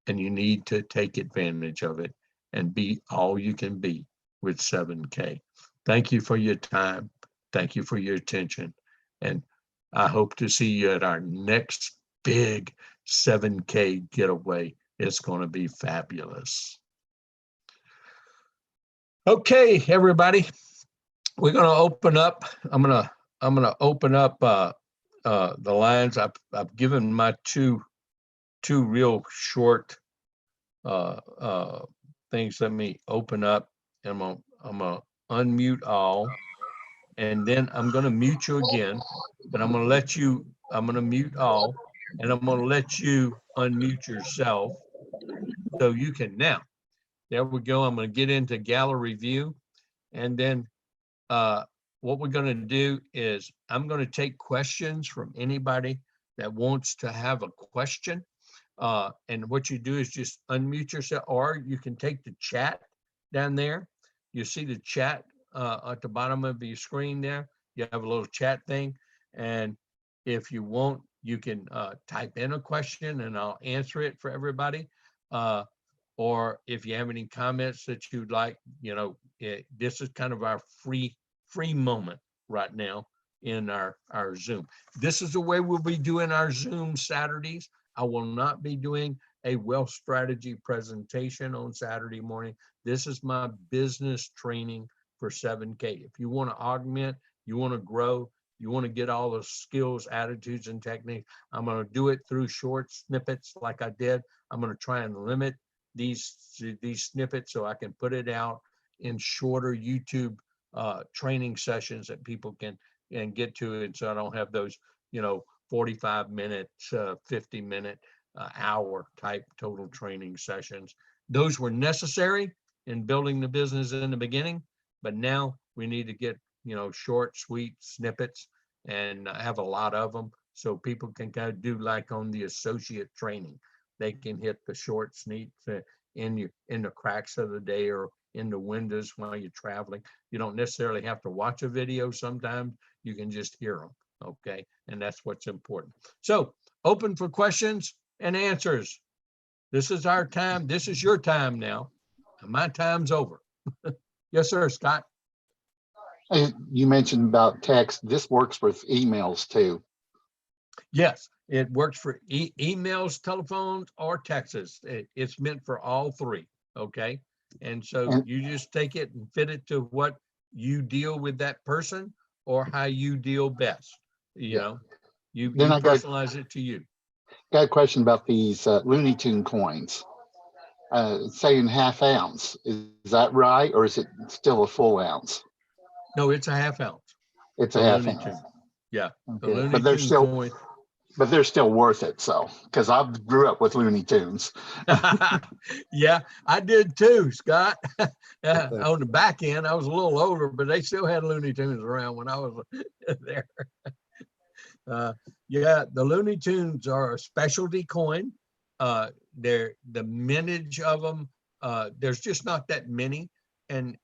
And you need to take advantage of it and be all you can be with 7K. Thank you for your time. Thank you for your attention. And I hope to see you at our next big 7K getaway. It's going to be fabulous. Okay, everybody, we're going to open up. I'm going to open up the lines. I've given my two real short things. Let me open up. I'm gonna unmute all, and then I'm going to mute you again, but I'm going to let you, I'm going to mute all, and I'm going to let you unmute yourself so you can now. There we go. I'm going to get into gallery view, and then what we're going to do is I'm going to take questions from anybody that wants to have a question. And what you do is just unmute yourself, or you can take the chat down there. You see the chat at the bottom of your screen there. You have a little chat thing. And if you want, you can type in a question and I'll answer it for everybody. Or if you have any comments that you'd like, you know, this is kind of our free moment right now in our Zoom. This is the way we'll be doing our Zoom Saturdays. I will not be doing a wealth strategy presentation on Saturday morning. This is my business training for 7K. If you want to augment, you want to grow, you want to get all the skills, attitudes, and techniques, I'm going to do it through short snippets like I did. I'm going to try and limit these snippets so I can put it out in shorter YouTube training sessions that people can get to it. So I don't have those, you know, 45 minutes, 50 minute, hour type total training sessions. Those were necessary in building the business in the beginning, but now we need to get, you know, short, sweet snippets and have a lot of them so people can kind of do like on the associate training. They can hit the short sneaks in the cracks of the day or in the windows while you're traveling. You don't necessarily have to watch a video. Sometimes you can just hear them. Okay. And that's what's important. So open for questions and answers. This is our time. This is your time now. My time's over. Yes, sir, Scott. You mentioned about text. This works with emails too. Yes, it works for emails, telephones, or texts. It's meant for all three. Okay. And so you just take it and fit it to what you deal with that person or how you deal best. You know, you personalize it to you. Got a question about these Looney Tune coins. Saying ½ ounce. Is that right? Or is it still a full ounce? No, it's a ½ ounce. It's a ½ ounce. Yeah. Okay. But they're still coin. But they're still worth it. So, because I grew up with Looney Tunes. Yeah, I did too, Scott. On the back end, I was a little older, but they still had Looney Tunes around when I was there. Yeah, the Looney Tunes are a specialty coin. They're the mintage of them. There's just not that many, and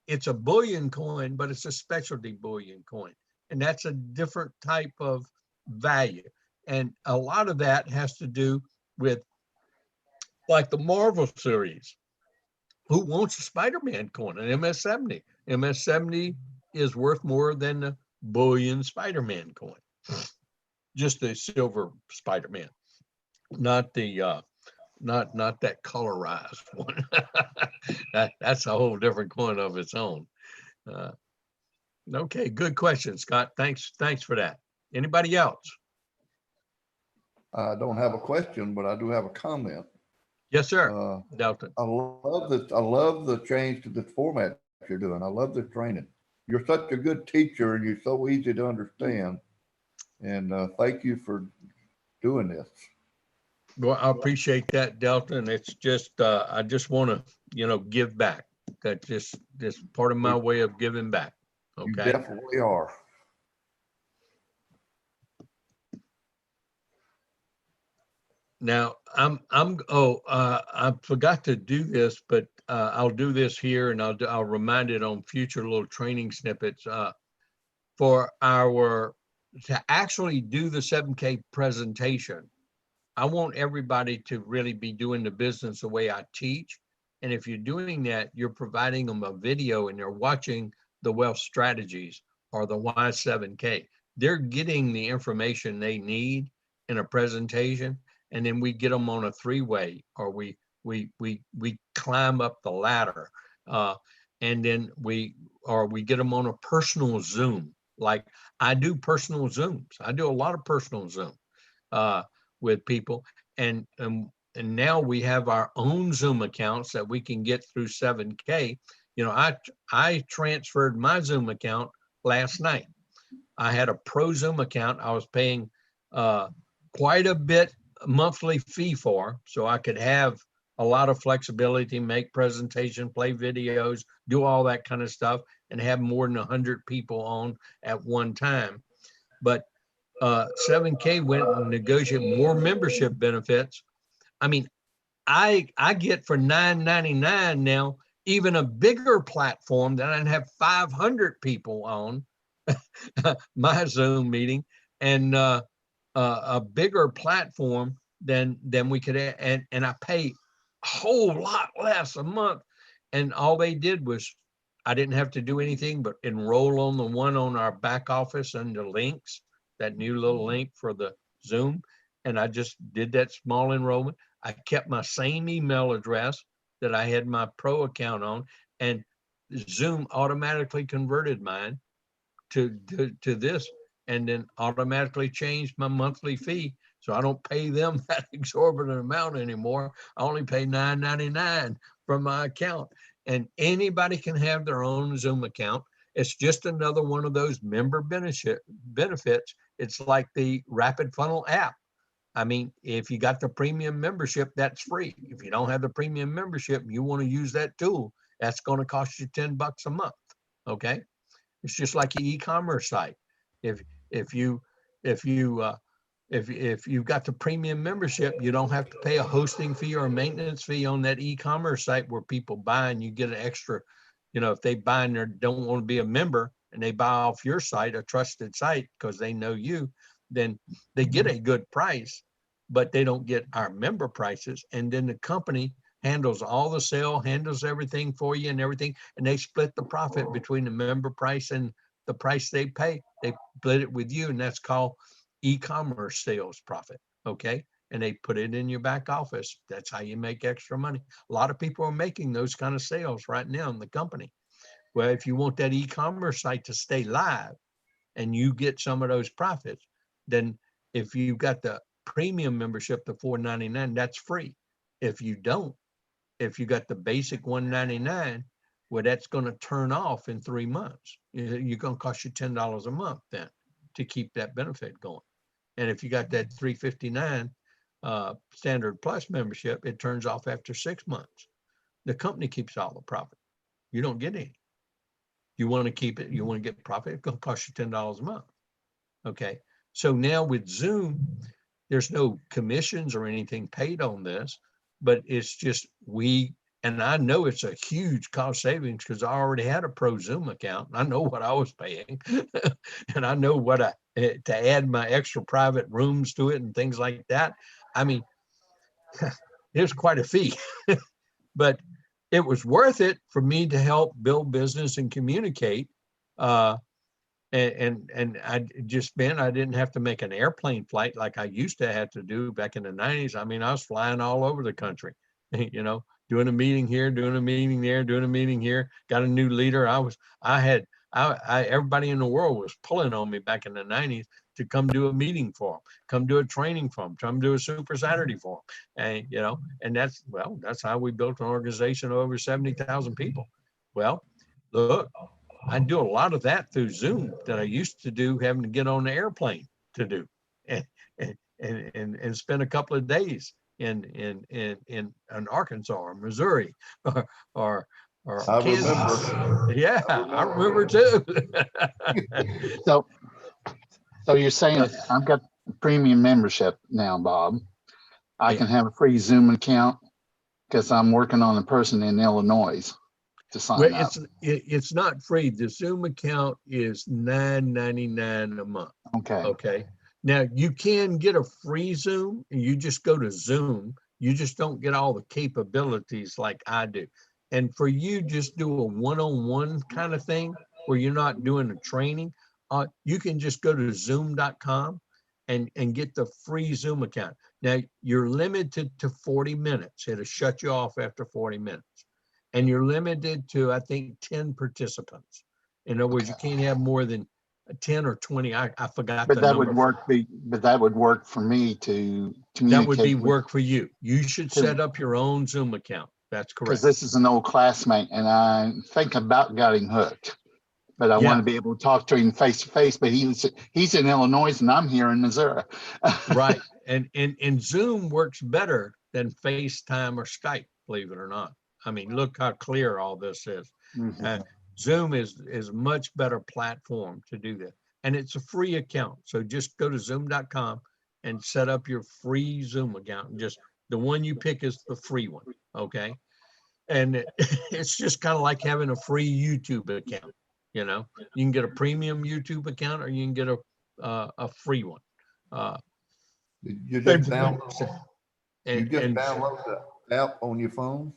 it's a bullion coin, but it's a specialty bullion coin, and that's a different type of value. And a lot of that has to do with like the Marvel series. Who wants a Spider-Man coin, an MS-70? MS-70 is worth more than the bullion Spider-Man coin. Just the silver Spider-Man, not the not that colorized one. That's a whole different coin of its own. Okay, good question, Scott. Thanks for that. Anybody else? I don't have a question, but I do have a comment. Yes, sir. Delta. I love this. I love the change to the format you're doing. I love the training. You're such a good teacher and you're so easy to understand. And thank you for doing this. Well, I appreciate that, Delta. And it's just, I just want to, you know, give back. That's just part of my way of giving back. Okay. You definitely are. Now I forgot to do this, but I'll do this here and I'll remind it on future little training snippets for to actually do the 7K presentation. I want everybody to really be doing the business the way I teach. And if you're doing that, you're providing them a video and they're watching the wealth strategies or the Y7K. They're getting the information they need in a presentation. And then we get them on a three-way, or we climb up the ladder, and then we get them on a personal Zoom. Like I do personal Zooms. I do a lot of personal Zoom with people, and now we have our own Zoom accounts that we can get through 7K. You know, I transferred my Zoom account last night. I had a pro Zoom account. I was paying quite a bit monthly fee for, so I could have a lot of flexibility, make presentation, play videos, do all that kind of stuff, and have more than 100 people on at one time. But 7K went and negotiated more membership benefits. I mean, I get for $9.99 now even a bigger platform that I have 500 people on my Zoom meeting, and a bigger platform than we could, and I pay a whole lot less a month. And all they did was, I didn't have to do anything but enroll on the one on our back office and the links, that new little link for the Zoom. And I just did that small enrollment. I kept my same email address that I had my pro account on, and Zoom automatically converted mine to this, and then automatically changed my monthly fee. So I don't pay them that exorbitant amount anymore. I only pay $9.99 from my account. And anybody can have their own Zoom account. It's just another one of those member benefits. It's like the Rapid Funnel app. I mean, if you got the premium membership, that's free. If you don't have the premium membership, you want to use that tool, that's going to cost you $10 a month. Okay. It's just like an e-commerce site. If you've got the premium membership, you don't have to pay a hosting fee or a maintenance fee on that e-commerce site where people buy, and you get an extra, if they buy and they don't want to be a member and they buy off your site, a trusted site, because they know you, then they get a good price, but they don't get our member prices. And then the company handles all the sale, handles everything for you and everything. And they split the profit between the member price and the price they pay. They split it with you, and that's called e-commerce sales profit. Okay. And they put it in your back office. That's how you make extra money. A lot of people are making those kind of sales right now in the company. Well, if you want that e-commerce site to stay live and you get some of those profits, then if you got the premium membership, the $4.99, that's free. If you don't, if you got the basic $1.99, well, that's going to turn off in 3 months. You're going to cost you $10 a month then to keep that benefit going. And if you got that $3.59 standard plus membership, it turns off after 6 months. The company keeps all the profit. You don't get any. You want to keep it, you want to get profit, it's going to cost you $10 a month. Okay. So now with Zoom, there's no commissions or anything paid on this, but it's just and I know it's a huge cost savings because I already had a pro Zoom account. I know what I was paying and I know what to add my extra private rooms to it and things like that. I mean, it was quite a fee, but it was worth it for me to help build business and communicate. And I didn't have to make an airplane flight like I used to have to do back in the 90s. I mean, I was flying all over the country, doing a meeting here, doing a meeting there, doing a meeting here, got a new leader. Everybody in the world was pulling on me back in the 90s to come do a meeting for them, come do a training for them, come do a Super Saturday for them. And, and that's how we built an organization of over 70,000 people. Well, look, I do a lot of that through Zoom that I used to do having to get on the airplane to do and spend a couple of days in Arkansas or Missouri or I Kansas. remember. Yeah, I remember too. So you're saying I've got premium membership now, Bob. I can have a free Zoom account because I'm working on a person in Illinois to sign up. It's not free. The Zoom account is $9.99 a month. Okay. Now you can get a free Zoom and you just go to Zoom. You just don't get all the capabilities like I do. And for you, just do a one-on-one kind of thing where you're not doing a training. You can just go to zoom.com and get the free Zoom account. Now you're limited to 40 minutes. It'll shut you off after 40 minutes. And you're limited to, I think, 10 participants. In other words, you can't have more than 10 or 20. I forgot But the that number. but that would work for me to communicate. That would be work for you. You should set up your own Zoom account. That's correct. Because this is an old classmate and I think about got him hooked. but I Yeah. want to be able to talk to him face to face. But he's in Illinois and I'm here in Missouri. Right. And Zoom works better than FaceTime or Skype, believe it or not. I mean, look how clear all this is. Mhm. Zoom is much better platform to do that. And it's a free account. So just go to zoom.com and set up your free Zoom account. And just the one you pick is the free one. Okay. And it's just kind of like having a free YouTube account. You know, you can get a premium YouTube account or you can get a free one. You just download And the app on your phone?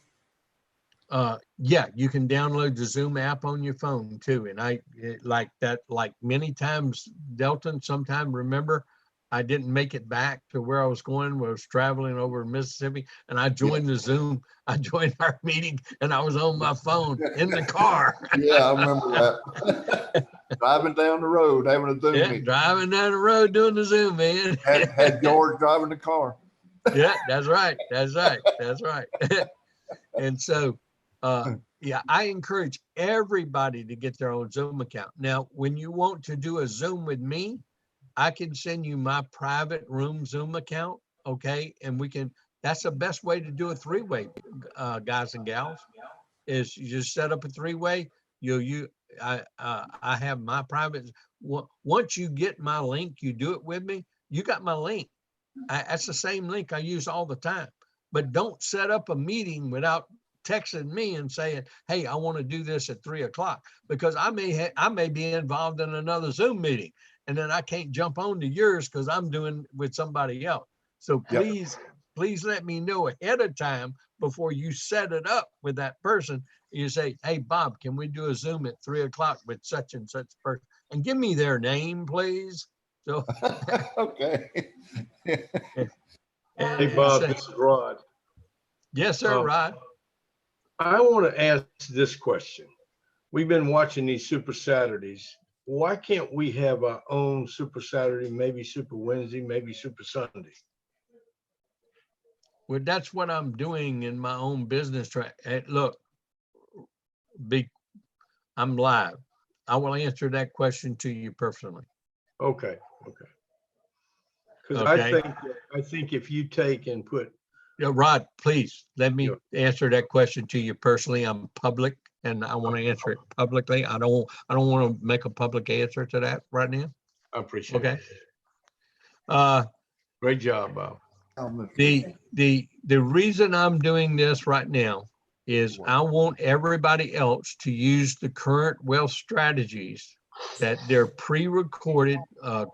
yeah, you can download the Zoom app on your phone too. And like many times, Delton, sometime remember, I didn't make it back to where I was going, where I was traveling over Mississippi, and I joined the Zoom. I joined our meeting and I was on my phone in the car. Yeah, I remember that. Driving down the road, having a Zoom Yeah, meeting. driving down the road doing the Zoom, man. Had George driving the car. Yeah, that's right. That's right. That's right. And so, yeah, I encourage everybody to get their own Zoom account. Now, when you want to do a Zoom with me, I can send you my private room Zoom account. Okay. And that's the best way to do a three-way, guys and gals, is you just set up a three-way. I have my private. Once you get my link, you do it with me. You got my link. That's the same link I use all the time. But don't set up a meeting without texting me and saying, "Hey, I want to do this at 3:00," because I may be involved in another Zoom meeting, and then I can't jump on to yours because I'm doing with somebody else. So please let me know ahead of time before you set it up with that person. You say, "Hey, Bob, can we do a Zoom at 3:00 with such and such person?" And give me their name, please. So Okay. Hey, Bob, this is Rod. Yes, sir, Rod. I want to ask this question. We've been watching these Super Saturdays. Why can't we have our own Super Saturday, maybe Super Wednesday, maybe Super Sunday? Well, that's what I'm doing in my own business. Look, I'm live. I will answer that question to you personally. Okay. Because Okay. I think if you take and put. Yeah, Rod, please let me answer that question to you personally. I'm public and I want to answer it publicly. I don't want to make a public answer to that right now. I appreciate it. Okay. Great job, Bob. The reason I'm doing this right now is I want everybody else to use the current wealth strategies that they're pre-recorded.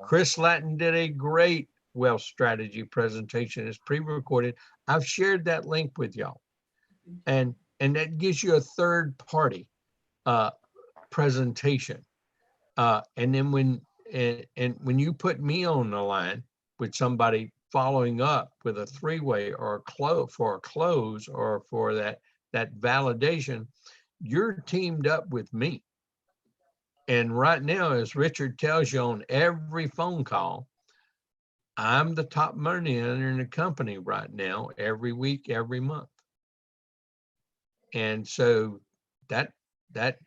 Chris Lattin did a great wealth strategy presentation. It's pre-recorded. I've shared that link with y'all. And that gives you a third party presentation. And then when you put me on the line with somebody following up with a three-way or a close or for that validation, you're teamed up with me. And right now, as Richard tells you on every phone call, I'm the top money earner in the company right now, every week, every month. And so that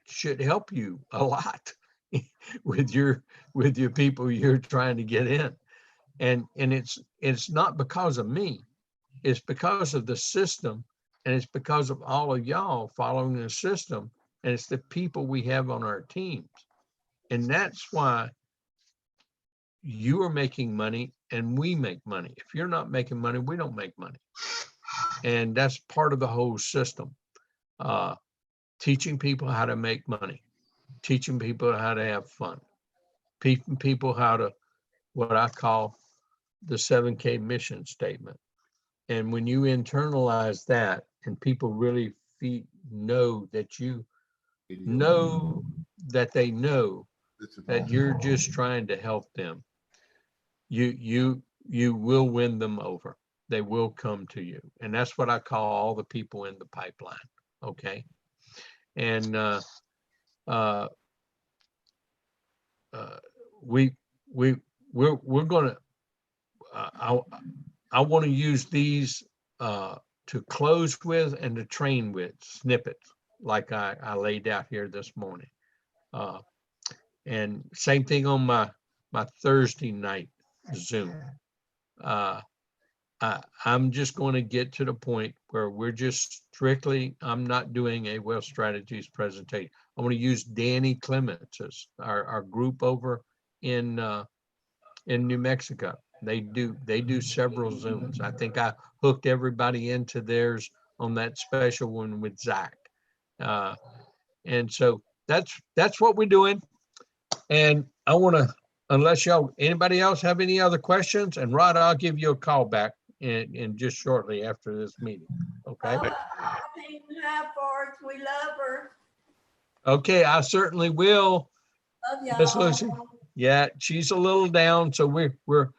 should help you a lot with your people you're trying to get in. And it's not because of me, it's because of the system, and it's because of all of y'all following the system, and it's the people we have on our teams. And that's why you are making money and we make money. If you're not making money, we don't make money. And that's part of the whole system. Teaching people how to make money, teaching people how to have fun, teaching people how to, what I call the 7K mission statement. And when you internalize that and people really know that you know that they know that you're just trying to help them, you will win them over. They will come to you. And that's what I call all the people in the pipeline. Okay. And we're gonna I want to use these to close with and to train with snippets like I laid out here this morning. And same thing on my Thursday night Zoom. I'm just going to get to the point where we're just strictly, I'm not doing a wealth strategies presentation. I'm going to use Danny Clements as our group over in New Mexico. They do several Zooms. I think I hooked everybody into theirs on that special one with Zach. And so that's what we're doing. And I want to, unless anybody else have any other questions, and Rod, I'll give you a call back in just shortly after this meeting. Okay. Team Halford, we love her. Okay, I certainly will. Love Miss y'all. Lucy. Yeah, she's a little down, so we're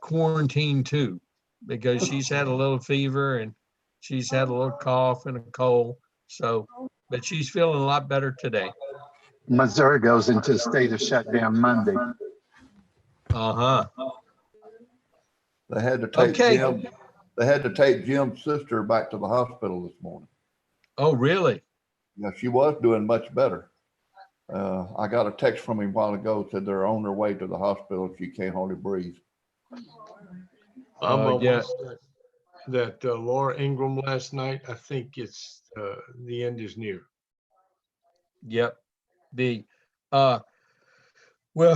quarantined too, because she's had a little fever and she's had a little cough and a cold. So, but she's feeling a lot better today. Missouri goes into a state of shutdown Monday. Uh-huh. They had to take Okay. Jim, they had to take Jim's sister back to the hospital this morning. Oh, really? Yeah, she was doing much better. I got a text from him a while ago, said they're on their way to the hospital. She can't hardly breathe. I'm Yeah. almost that Laura Ingram last night. I think it's the end is near. Yep. Well,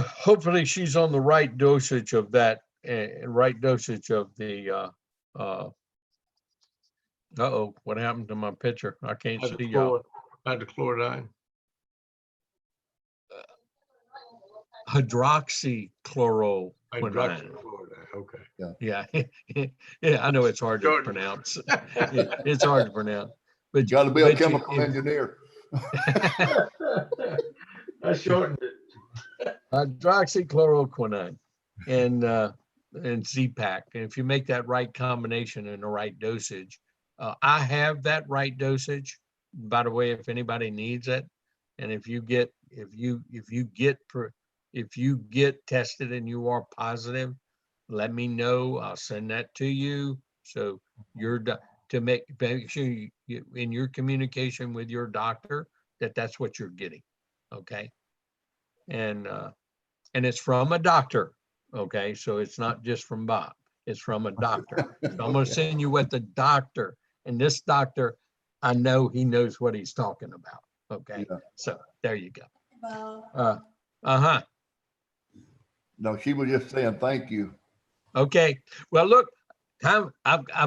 hopefully she's on the right dosage of that, right dosage of the, uh-oh, what happened to my picture? I can't see y'all. Hydrochloride. Hydroxychloroquine. Hydroxychloroquine. Okay. Yeah. Yeah, I know it's hard to Jordan. pronounce. It's hard to pronounce. You But gotta be a but you- chemical engineer. I shortened it. hydroxychloroquine and Z-Pak. And if you make that right combination and the right dosage, I have that right dosage. By the way, if anybody needs it, and if you get tested and you are positive, let me know. I'll send that to you. So to make sure you, in your communication with your doctor that's what you're getting. Okay. And it's from a doctor. Okay. So it's not just from Bob. It's from a doctor. So I'm going to send you with the doctor. And this doctor, I know he knows what he's talking about. Okay. Yeah. So there you go. Bob. Uh-huh. No, she was just saying thank you. Okay. Well, look, I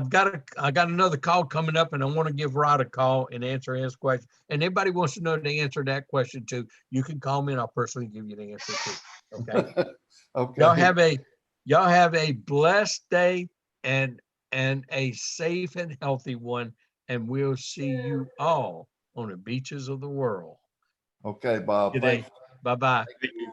got another call coming up, and I want to give Rod a call and answer his question. And anybody wants to know the answer to that question too, you can call me and I'll personally give you the answer too. Okay. Okay. Y'all have a blessed day and a safe and healthy one. And we'll see you all on the beaches of the world. Okay, Bob. Good day. Thanks. Bye-bye. Thank you.